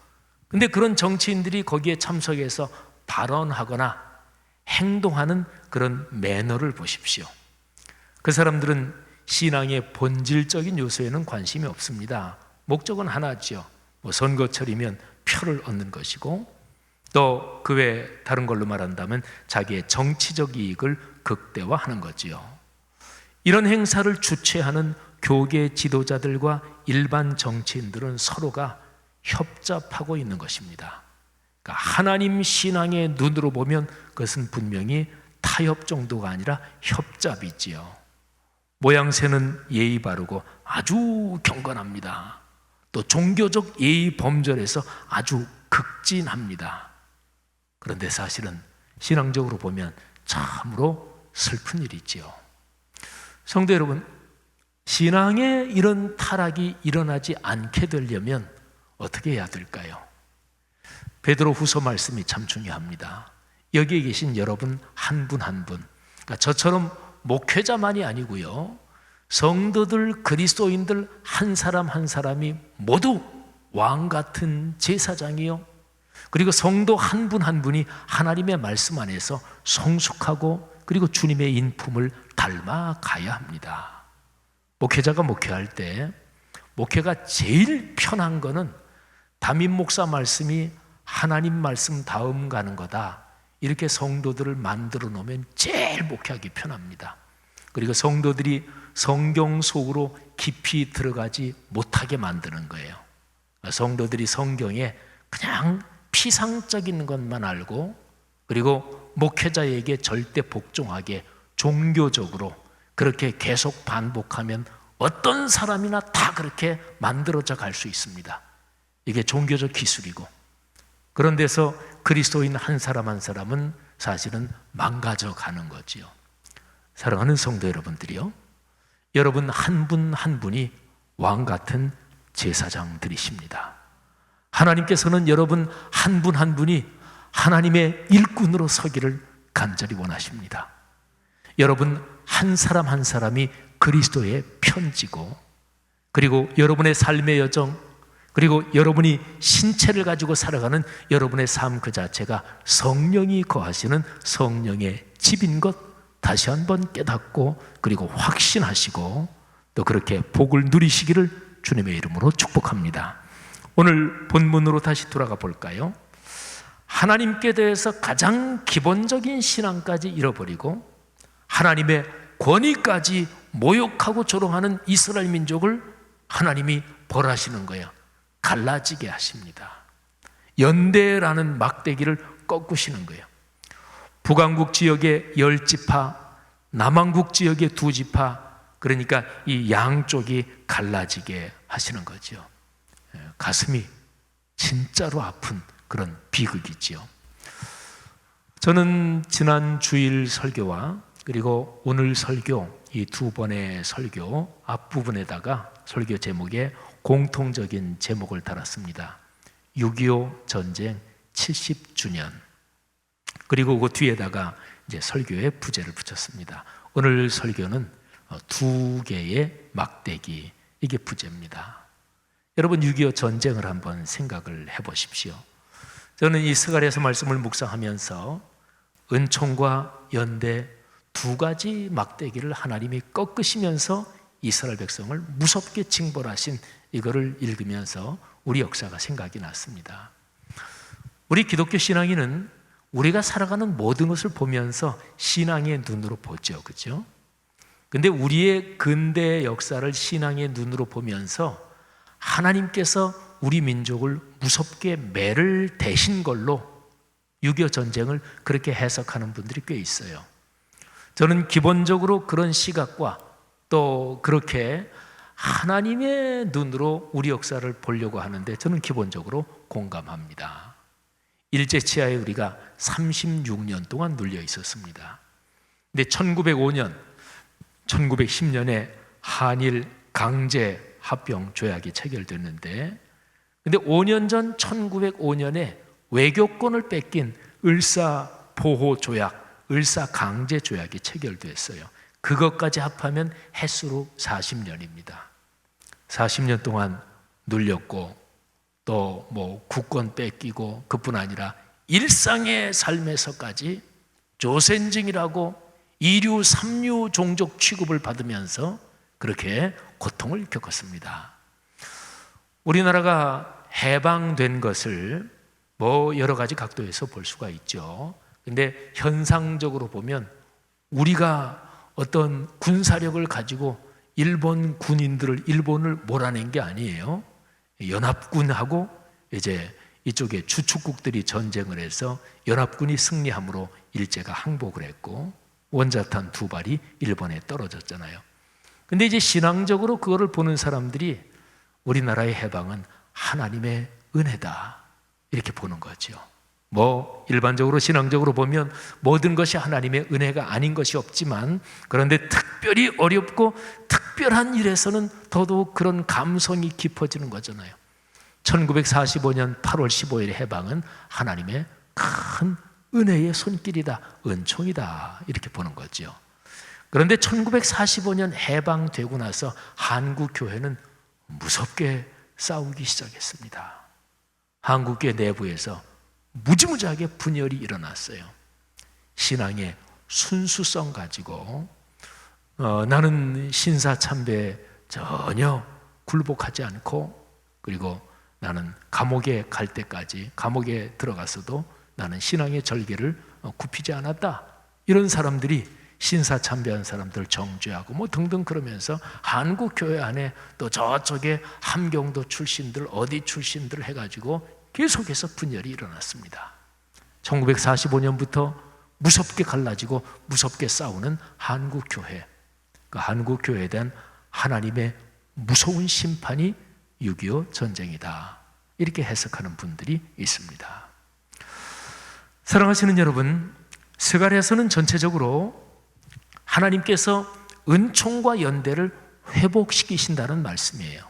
근데 그런 정치인들이 거기에 참석해서 발언하거나 행동하는 그런 매너를 보십시오. 그 사람들은 신앙의 본질적인 요소에는 관심이 없습니다. 목적은 하나죠. 선거철이면 표를 얻는 것이고, 또 그 외에 다른 걸로 말한다면 자기의 정치적 이익을 극대화하는 거지요. 이런 행사를 주최하는 교계 지도자들과 일반 정치인들은 서로가 협잡하고 있는 것입니다. 그러니까 하나님 신앙의 눈으로 보면 그것은 분명히 타협 정도가 아니라 협잡이지요. 모양새는 예의 바르고 아주 경건합니다. 또 종교적 예의 범절에서 아주 극진합니다. 그런데 사실은 신앙적으로 보면 참으로 슬픈 일이지요. 성도 여러분, 신앙에 이런 타락이 일어나지 않게 되려면 어떻게 해야 될까요? 베드로후서 말씀이 참 중요합니다. 여기에 계신 여러분 한 분 한 분, 그러니까 저처럼 목회자만이 아니고요, 성도들, 그리스도인들 한 사람 한 사람이 모두 왕 같은 제사장이요, 그리고 성도 한 분 한 분이 하나님의 말씀 안에서 성숙하고 그리고 주님의 인품을 닮아가야 합니다. 목회자가 목회할 때 목회가 제일 편한 거는 담임 목사 말씀이 하나님 말씀 다음 가는 거다, 이렇게 성도들을 만들어 놓으면 제일 목회하기 편합니다. 그리고 성도들이 성경 속으로 깊이 들어가지 못하게 만드는 거예요. 성도들이 성경에 그냥 피상적인 것만 알고, 그리고 목회자에게 절대 복종하게 종교적으로 그렇게 계속 반복하면 어떤 사람이나 다 그렇게 만들어져 갈 수 있습니다. 이게 종교적 기술이고, 그런 데서 그리스도인 한 사람 한 사람은 사실은 망가져 가는 거지요. 사랑하는 성도 여러분들이요, 여러분 한 분 한 분이 왕 같은 제사장들이십니다. 하나님께서는 여러분 한 분 한 분이 하나님의 일꾼으로 서기를 간절히 원하십니다. 여러분 한 사람 한 사람이 그리스도의 편지고, 그리고 여러분의 삶의 여정, 그리고 여러분이 신체를 가지고 살아가는 여러분의 삶 그 자체가 성령이 거하시는 성령의 집인 것 다시 한번 깨닫고, 그리고 확신하시고 또 그렇게 복을 누리시기를 주님의 이름으로 축복합니다. 오늘 본문으로 다시 돌아가 볼까요? 하나님께 대해서 가장 기본적인 신앙까지 잃어버리고 하나님의 권위까지 모욕하고 조롱하는 이스라엘 민족을 하나님이 벌하시는 거예요. 갈라지게 하십니다. 연대라는 막대기를 꺾으시는 거예요. 북왕국 지역의 10지파, 남왕국 지역의 2지파, 그러니까 이 양쪽이 갈라지게 하시는 거죠. 가슴이 진짜로 아픈 그런 비극이지요. 저는 지난 주일 설교와 그리고 오늘 설교, 이 두 번의 설교 앞부분에다가 설교 제목에 공통적인 제목을 달았습니다. 6.25 전쟁 70주년. 그리고 그 뒤에다가 이제 설교의 부제를 붙였습니다. 오늘 설교는 2개의 막대기, 이게 부제입니다. 여러분 6.25 전쟁을 한번 생각을 해보십시오. 저는 이 스가랴서 말씀을 묵상하면서 은총과 연대 두 가지 막대기를 하나님이 꺾으시면서 이스라엘 백성을 무섭게 징벌하신 이거를 읽으면서 우리 역사가 생각이 났습니다. 우리 기독교 신앙인은 우리가 살아가는 모든 것을 보면서 신앙의 눈으로 보죠, 그렇죠? 근데 우리의 근대 역사를 신앙의 눈으로 보면서 하나님께서 우리 민족을 무섭게 매를 대신 걸로 6.25 전쟁을 그렇게 해석하는 분들이 꽤 있어요. 저는 기본적으로 그런 시각과 또 그렇게 하나님의 눈으로 우리 역사를 보려고 하는데 저는 기본적으로 공감합니다. 일제치하에 우리가 36년 동안 눌려 있었습니다. 근데 1905년, 1910년에 한일 강제 합병 조약이 체결됐는데, 근데 5년 전 1905년에 외교권을 뺏긴 을사 보호 조약, 을사 강제 조약이 체결됐어요. 그것까지 합하면 횟수로 40년입니다. 40년 동안 눌렸고 또 뭐 국권 뺏기고, 그뿐 아니라 일상의 삶에서까지 조센징이라고 2류, 3류 종족 취급을 받으면서 그렇게 고통을 겪었습니다. 우리나라가 해방된 것을 뭐 여러 가지 각도에서 볼 수가 있죠. 근데 현상적으로 보면 우리가 어떤 군사력을 가지고 일본 군인들을, 일본을 몰아낸 게 아니에요. 연합군하고 이제 이쪽에 주축국들이 전쟁을 해서 연합군이 승리함으로 일제가 항복을 했고 원자탄 2발이 일본에 떨어졌잖아요. 근데 이제 신앙적으로 그거를 보는 사람들이 우리나라의 해방은 하나님의 은혜다, 이렇게 보는 거죠. 뭐 일반적으로 신앙적으로 보면 모든 것이 하나님의 은혜가 아닌 것이 없지만, 그런데 특별히 어렵고 특별한 일에서는 더더욱 그런 감성이 깊어지는 거잖아요. 1945년 8월 15일 해방은 하나님의 큰 은혜의 손길이다, 은총이다, 이렇게 보는 거죠. 그런데 1945년 해방되고 나서 한국 교회는 무섭게 싸우기 시작했습니다. 한국 교회 내부에서 무지무지하게 분열이 일어났어요. 신앙의 순수성 가지고 나는 신사참배에 전혀 굴복하지 않고, 그리고 나는 감옥에 갈 때까지, 감옥에 들어가서도 나는 신앙의 절개를 굽히지 않았다. 이런 사람들이 신사참배한 사람들 정죄하고 뭐 등등 그러면서 한국 교회 안에 또 저쪽에 함경도 출신들 어디 출신들 해가지고 계속해서 분열이 일어났습니다. 1945년부터 무섭게 갈라지고 무섭게 싸우는 한국 교회, 그 한국 교회에 대한 하나님의 무서운 심판이 6.25 전쟁이다, 이렇게 해석하는 분들이 있습니다. 사랑하시는 여러분, 스가랴서는 전체적으로 하나님께서 은총과 연대를 회복시키신다는 말씀이에요.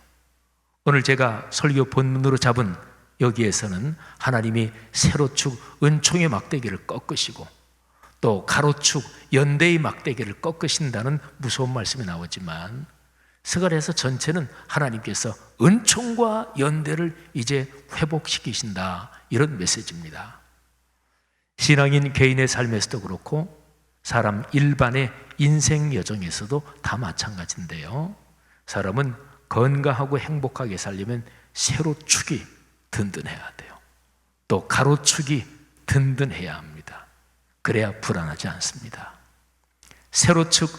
오늘 제가 설교 본문으로 잡은 여기에서는 하나님이 세로축 은총의 막대기를 꺾으시고 또 가로축 연대의 막대기를 꺾으신다는 무서운 말씀이 나오지만, 스가랴서 전체는 하나님께서 은총과 연대를 이제 회복시키신다, 이런 메시지입니다. 신앙인 개인의 삶에서도 그렇고 사람 일반의 인생 여정에서도 다 마찬가지인데요, 사람은 건강하고 행복하게 살려면 세로축이 든든해야 돼요. 또 가로축이 든든해야 합니다. 그래야 불안하지 않습니다. 세로축,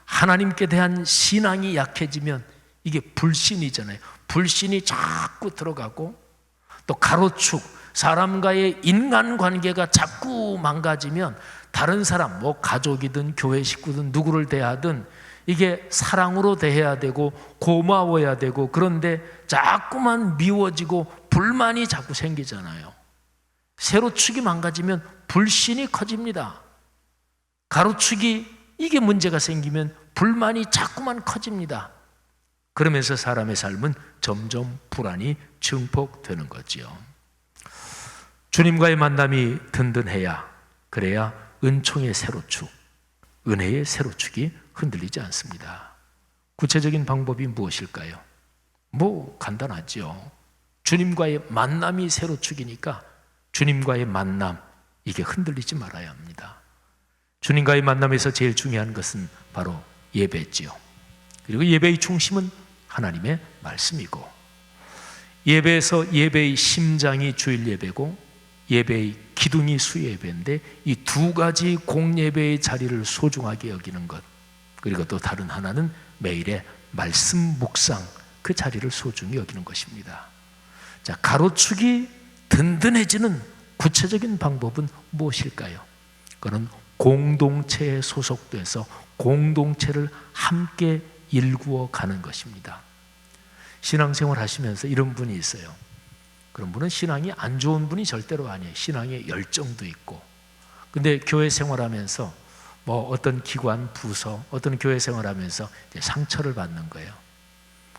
하나님께 대한 신앙이 약해지면 이게 불신이잖아요. 불신이 자꾸 들어가고, 또 가로축, 사람과의 인간관계가 자꾸 망가지면 다른 사람, 뭐 가족이든 교회 식구든 누구를 대하든 이게 사랑으로 대해야 되고 고마워야 되고, 그런데 자꾸만 미워지고 불만이 자꾸 생기잖아요. 세로축이 망가지면 불신이 커집니다. 가로축이 이게 문제가 생기면 불만이 자꾸만 커집니다. 그러면서 사람의 삶은 점점 불안이 증폭되는 거지요. 주님과의 만남이 든든해야, 그래야 은총의 세로축, 은혜의 세로축이 흔들리지 않습니다. 구체적인 방법이 무엇일까요? 뭐 간단하죠. 주님과의 만남이 세로축이니까 주님과의 만남, 이게 흔들리지 말아야 합니다. 주님과의 만남에서 제일 중요한 것은 바로 예배지요. 그리고 예배의 중심은 하나님의 말씀이고, 예배에서 예배의 심장이 주일 예배고 예배의 기둥이 수예배인데, 이 두 가지 공예배의 자리를 소중하게 여기는 것, 그리고 또 다른 하나는 매일의 말씀 묵상, 그 자리를 소중히 여기는 것입니다. 자, 가로축이 든든해지는 구체적인 방법은 무엇일까요? 그는 공동체에 소속돼서 공동체를 함께 일구어 가는 것입니다. 신앙생활 하시면서 이런 분이 있어요. 그런 분은 신앙이 안 좋은 분이 절대로 아니에요. 신앙에 열정도 있고. 근데 교회 생활하면서 뭐 어떤 기관, 부서, 어떤 교회 생활하면서 이제 상처를 받는 거예요.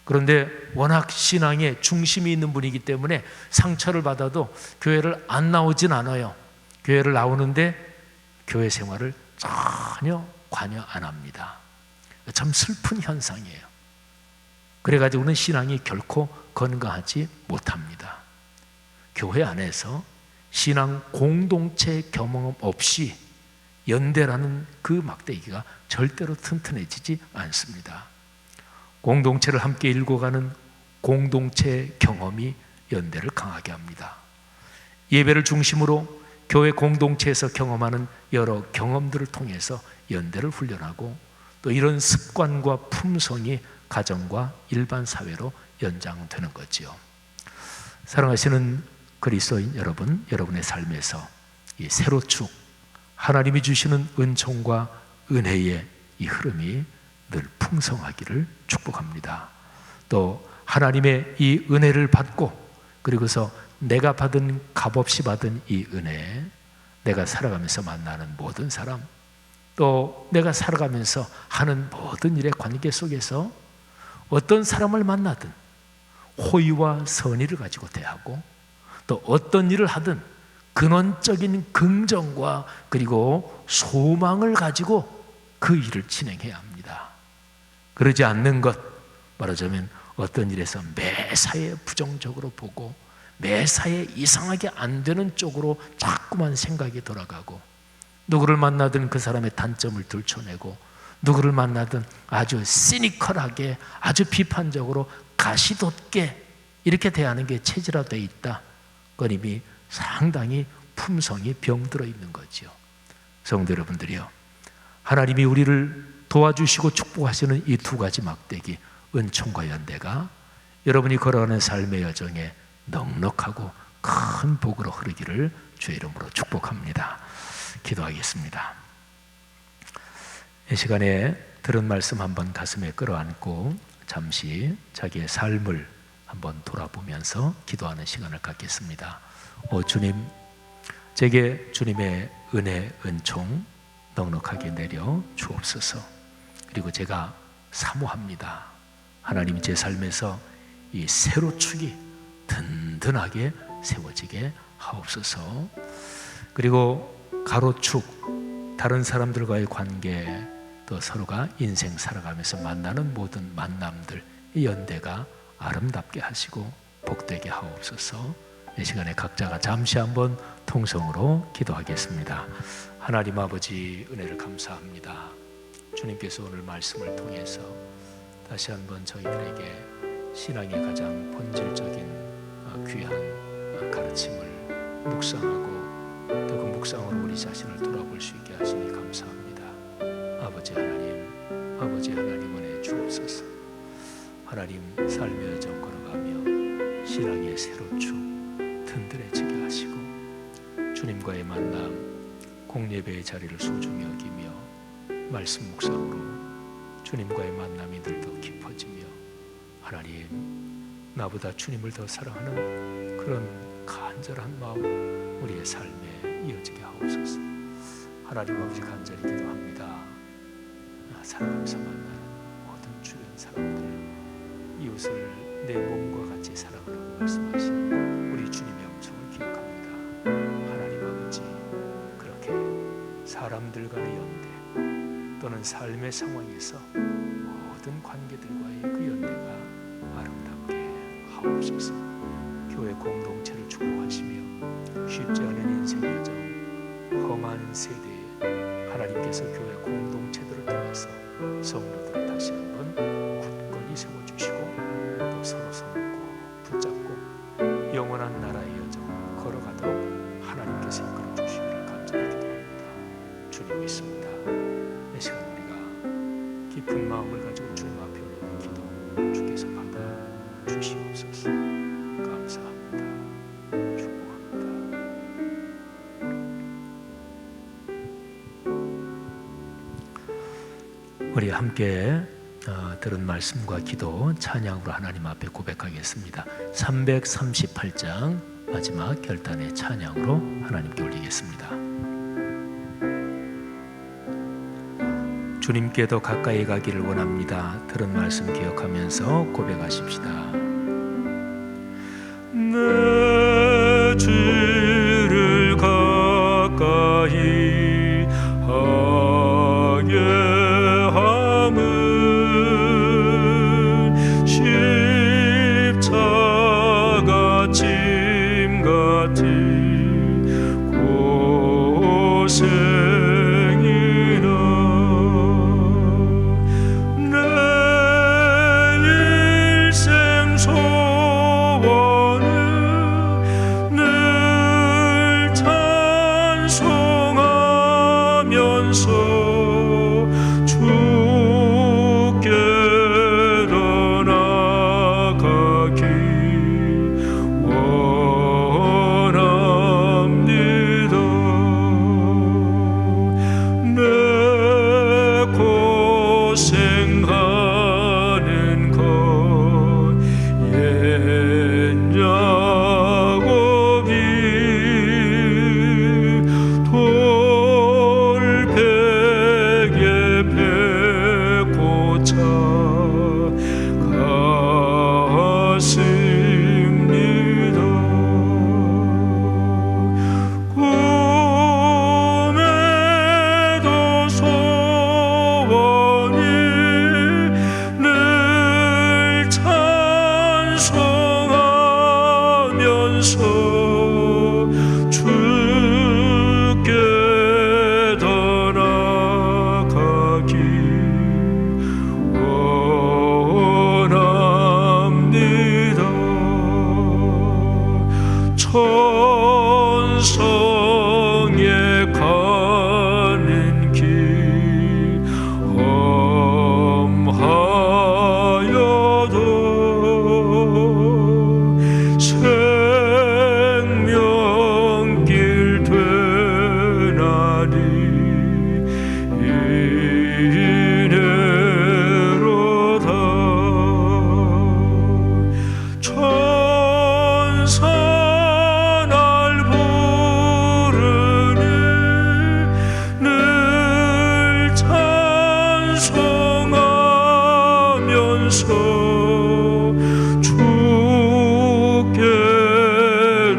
그런데 워낙 신앙에 중심이 있는 분이기 때문에 상처를 받아도 교회를 안 나오진 않아요. 교회를 나오는데 교회 생활을 전혀 관여 안 합니다. 참 슬픈 현상이에요. 그래가지고는 신앙이 결코 건강하지 못합니다. 교회 안에서 신앙 공동체 경험 없이 연대라는 그 막대기가 절대로 튼튼해지지 않습니다. 공동체를 함께 일궈가는 공동체 경험이 연대를 강하게 합니다. 예배를 중심으로 교회 공동체에서 경험하는 여러 경험들을 통해서 연대를 훈련하고, 또 이런 습관과 품성이 가정과 일반 사회로 연장되는 거지요. 사랑하시는 그리스도인 여러분, 여러분의 삶에서 이 세로축, 하나님이 주시는 은총과 은혜의 이 흐름이 늘 풍성하기를 축복합니다. 또 하나님의 이 은혜를 받고, 그리고서 내가 받은 값없이 받은 이 은혜, 내가 살아가면서 만나는 모든 사람, 또 내가 살아가면서 하는 모든 일의 관계 속에서 어떤 사람을 만나든 호의와 선의를 가지고 대하고, 또 어떤 일을 하든 근원적인 긍정과 그리고 소망을 가지고 그 일을 진행해야 합니다. 그러지 않는 것, 말하자면 어떤 일에서 매사에 부정적으로 보고 매사에 이상하게 안 되는 쪽으로 자꾸만 생각이 돌아가고, 누구를 만나든 그 사람의 단점을 들춰내고, 누구를 만나든 아주 시니컬하게 아주 비판적으로 가시돋게 이렇게 대하는 게 체질화되어 있다. 그건 이미 상당히 품성이 병들어 있는 거지요. 성도 여러분들이요, 하나님이 우리를 도와주시고 축복하시는 이 두 가지 막대기, 은총과 연대가 여러분이 걸어가는 삶의 여정에 넉넉하고 큰 복으로 흐르기를 주의 이름으로 축복합니다. 기도하겠습니다. 이 시간에 들은 말씀 한번 가슴에 끌어안고 잠시 자기의 삶을 한번 돌아보면서 기도하는 시간을 갖겠습니다. 주님, 제게 주님의 은혜, 은총 넉넉하게 내려 주옵소서. 그리고 제가 사모합니다. 하나님, 제 삶에서 이 세로축이 든든하게 세워지게 하옵소서. 그리고 가로축, 다른 사람들과의 관계, 또 서로가 인생 살아가면서 만나는 모든 만남들, 이 연대가 아름답게 하시고 복되게 하옵소서. 이 시간에 각자가 잠시 한번 통성으로 기도하겠습니다. 하나님 아버지, 은혜를 감사합니다. 주님께서 오늘 말씀을 통해서 다시 한번 저희들에게 신앙의 가장 본질적인 귀한 가르침을 묵상하고 또 그 묵상으로 우리 자신을 돌아볼 수 있게 하시니 감사합니다. 아버지 하나님 은혜 주옵소서. 하나님, 삶의 여정 걸어가며 신앙의 세로축 든든해지게 하시고, 주님과의 만남, 공예배의 자리를 소중히 여기며 말씀 묵상으로 주님과의 만남이 늘 더 깊어지며, 하나님, 나보다 주님을 더 사랑하는 그런 간절한 마음 우리의 삶에 이어지게 하옵소서. 하나님 아버지, 간절히 기도합니다. 살아가면서 만나는 모든 주변 사람들, 이웃을 내 몸과 같이 사랑하라고 말씀하신 우리 주님의 음성을 기억합니다. 하나님 아버지, 그렇게 사람들 간의 연대 또는 삶의 상황에서 모든 관계들과의 그 연대가 아름답게 하옵소서. 교회 공동체를 축복하시며 쉽지 않은 인생 여정, 험한 세대에 하나님께서 교회 공동체들을 통해서 성도들을 다시 한번 굳건히 세워주시고, 또 서로 꼭 붙잡고 영원한 나라의 여정 걸어가도록 하나님께서 이끌어 주시기를 간절히 기도합니다. 주님 믿습니다. 이 시간 우리가 깊은 마음을 가지고 주님 앞에 올리는 기도 주께서 받아 주시옵소서. 감사합니다. 축복합니다. 우리 함께 들은 말씀과 기도, 찬양으로 하나님 앞에 고백하겠습니다. 338장 마지막 결단의 찬양으로 하나님께 올리겠습니다. 주님께 더 가까이 가기를 원합니다. 들은 말씀 기억하면서 고백하십시다. 내 주를 가까이 하게 함은 십자가 짐 같은 고생이라. 내 일생 소원은 늘 찬송하면서 주께로 나가기 원합니다. 주께 더 나아가기 원합니다. 천성에 가는 길 험하여도 생명길 되나니 이내로다. 천사 날 부르니 늘 찬송하면서 주께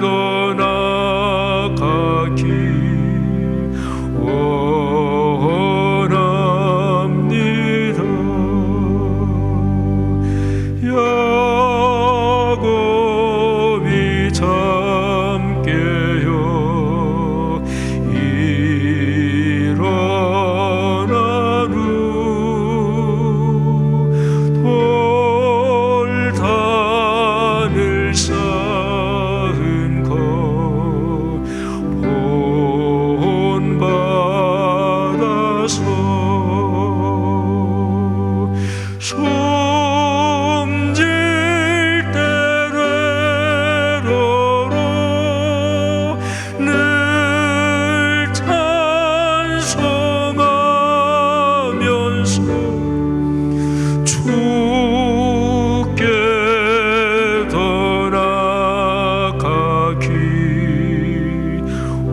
더 나아가기 원합니다. 야곱이 잠깨어 일어난 후 돌단을 쌓은 것 본받아서 숨질 때래로로 늘 찬송하면서 주께 더 나아가기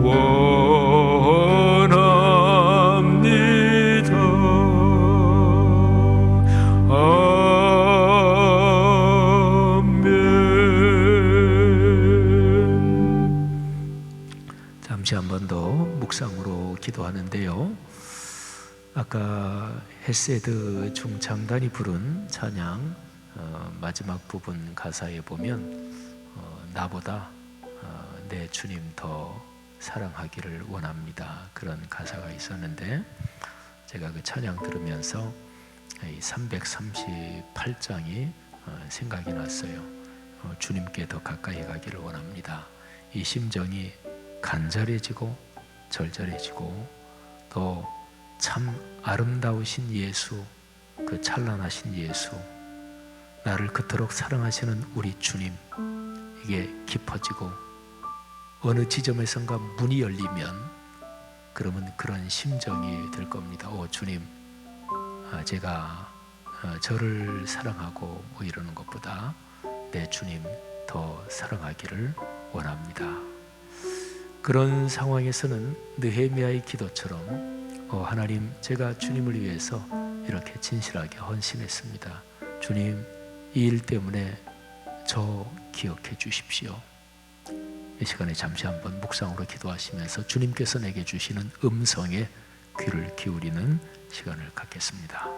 원합니다. 아멘. 잠시 한 번 더 묵상으로 기도하는데요. 아까 헤세드 중창단이 부른 찬양 마지막 부분 가사에 보면 나보다 내 주님 더 사랑하기를 원합니다, 그런 가사가 있었는데, 제가 그 찬양 들으면서 이 338장이 생각이 났어요. 주님께 더 가까이 가기를 원합니다. 이 심정이 간절해지고 절절해지고 또 참 아름다우신 예수, 그 찬란하신 예수, 나를 그토록 사랑하시는 우리 주님, 이게 깊어지고 어느 지점에선가 문이 열리면 그러면 그런 심정이 될 겁니다. 오 주님, 제가 저를 사랑하고 뭐 이러는 것보다 내 주님 더 사랑하기를 원합니다. 그런 상황에서는 느헤미야의 기도처럼 하나님, 제가 주님을 위해서 이렇게 진실하게 헌신했습니다. 주님, 이 일 때문에 저 기억해 주십시오. 이 시간에 잠시 한번 묵상으로 기도하시면서 주님께서 내게 주시는 음성에 귀를 기울이는 시간을 갖겠습니다.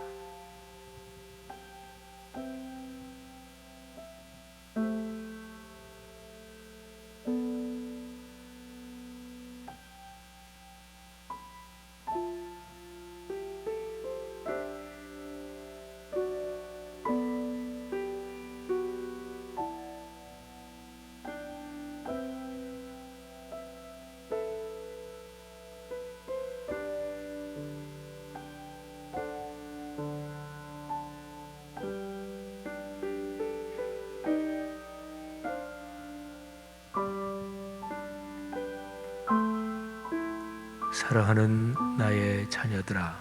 사랑하는 나의 자녀들아,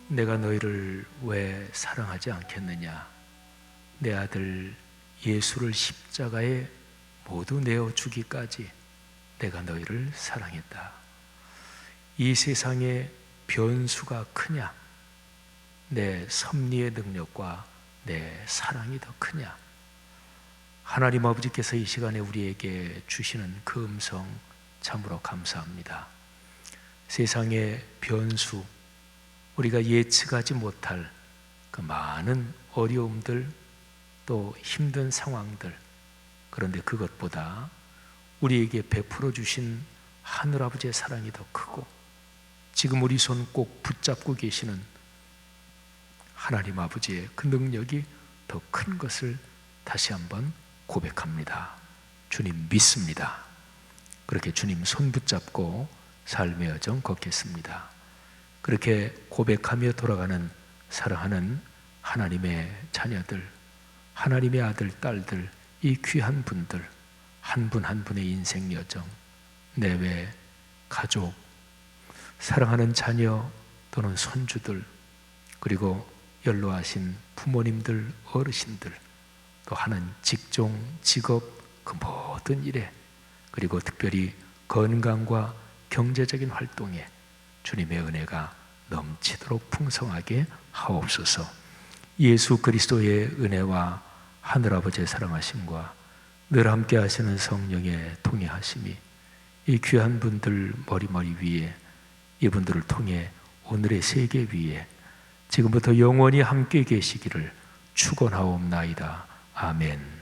내가 너희를 왜 사랑하지 않겠느냐? 내 아들 예수를 십자가에 모두 내어 주기까지 내가 너희를 사랑했다. 이 세상에 변수가 크냐? 내 섭리의 능력과 내 사랑이 더 크냐? 하나님 아버지께서 이 시간에 우리에게 주시는 그 음성 참으로 감사합니다. 세상의 변수, 우리가 예측하지 못할 그 많은 어려움들, 또 힘든 상황들, 그런데 그것보다 우리에게 베풀어 주신 하늘아버지의 사랑이 더 크고 지금 우리 손 꼭 붙잡고 계시는 하나님 아버지의 그 능력이 더 큰 것을 다시 한번 고백합니다. 주님 믿습니다. 그렇게 주님 손 붙잡고 삶의 여정 걷겠습니다. 그렇게 고백하며 돌아가는 사랑하는 하나님의 자녀들, 하나님의 아들, 딸들, 이 귀한 분들 한 분 한 분의 인생 여정, 내외, 가족, 사랑하는 자녀 또는 손주들, 그리고 연로하신 부모님들, 어르신들, 또 하는 직종, 직업, 그 모든 일에, 그리고 특별히 건강과 경제적인 활동에 주님의 은혜가 넘치도록 풍성하게 하옵소서. 예수 그리스도의 은혜와 하늘아버지의 사랑하심과 늘 함께 하시는 성령의 통해하심이 이 귀한 분들 머리 위에, 이분들을 통해 오늘의 세계 위에 지금부터 영원히 함께 계시기를 축원하옵나이다. 아멘.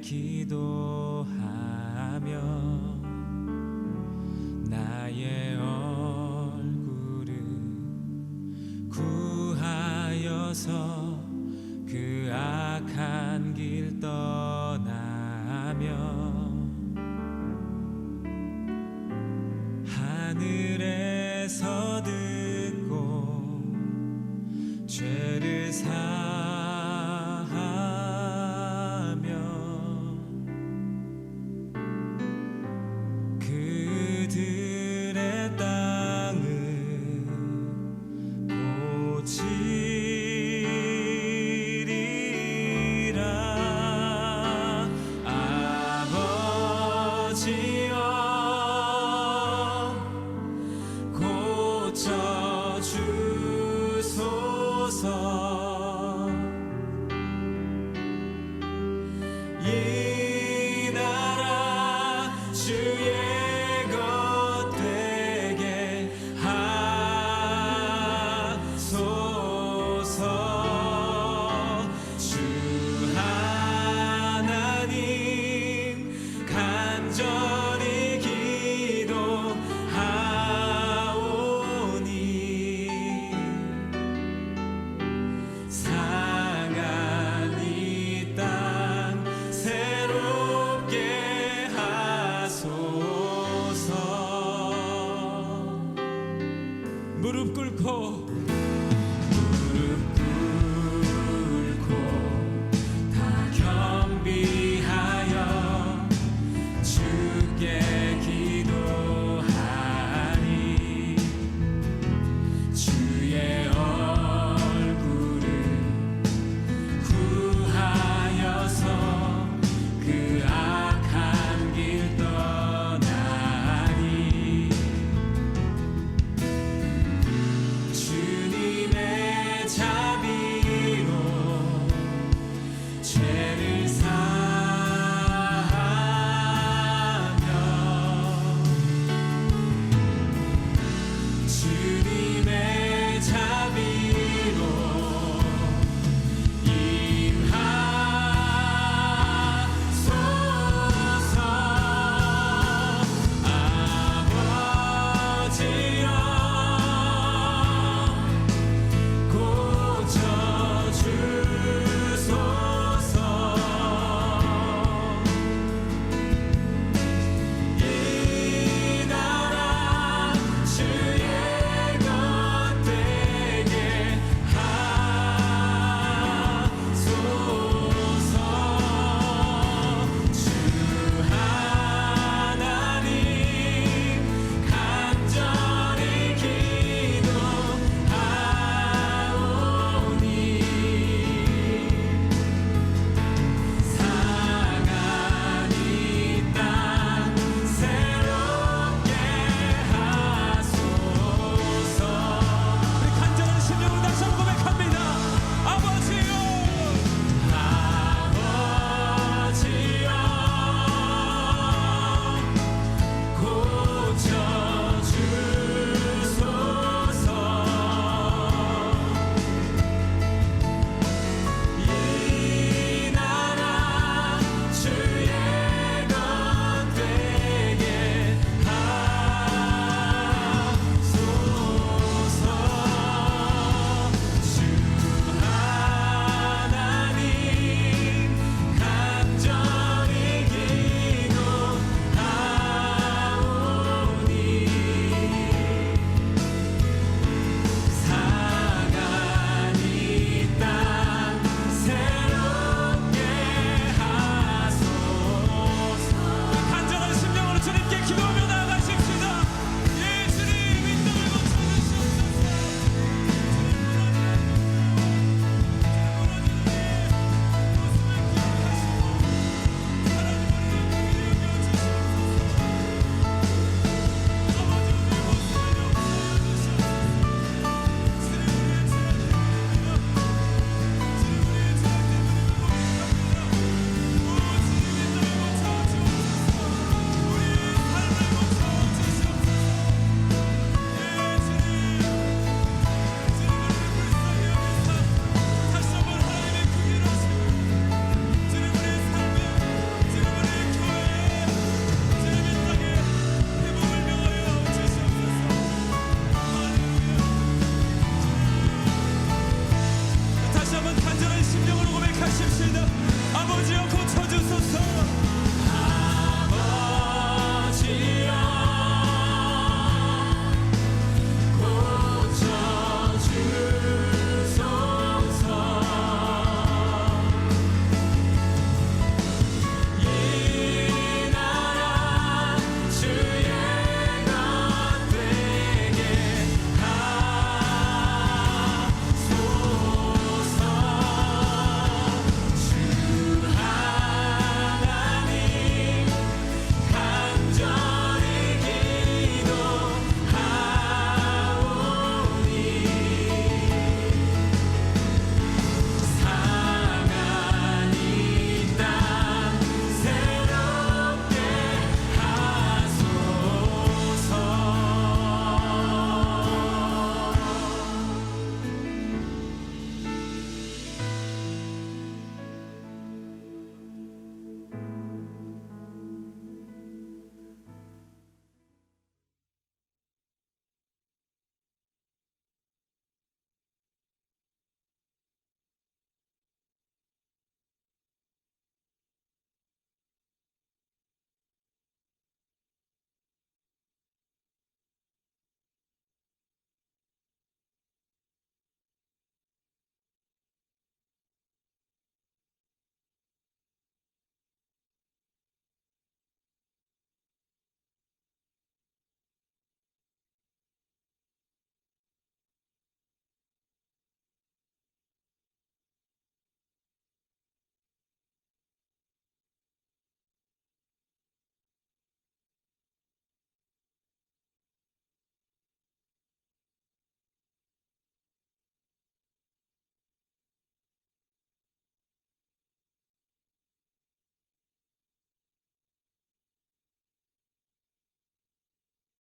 기도하며 나의 얼굴을 구하여서 그 악한 길 떠나며 하늘에서 듣고 죄를 사하며 그들의 땅을 고치리라. 아버지여 고쳐주소서. 이 나라 주의 것 되게 하소서. 주 하나님 간절히 기도하오니 상한 이 땅 새롭게 하소서. 무릎 꿇고 다 겸비하여 주께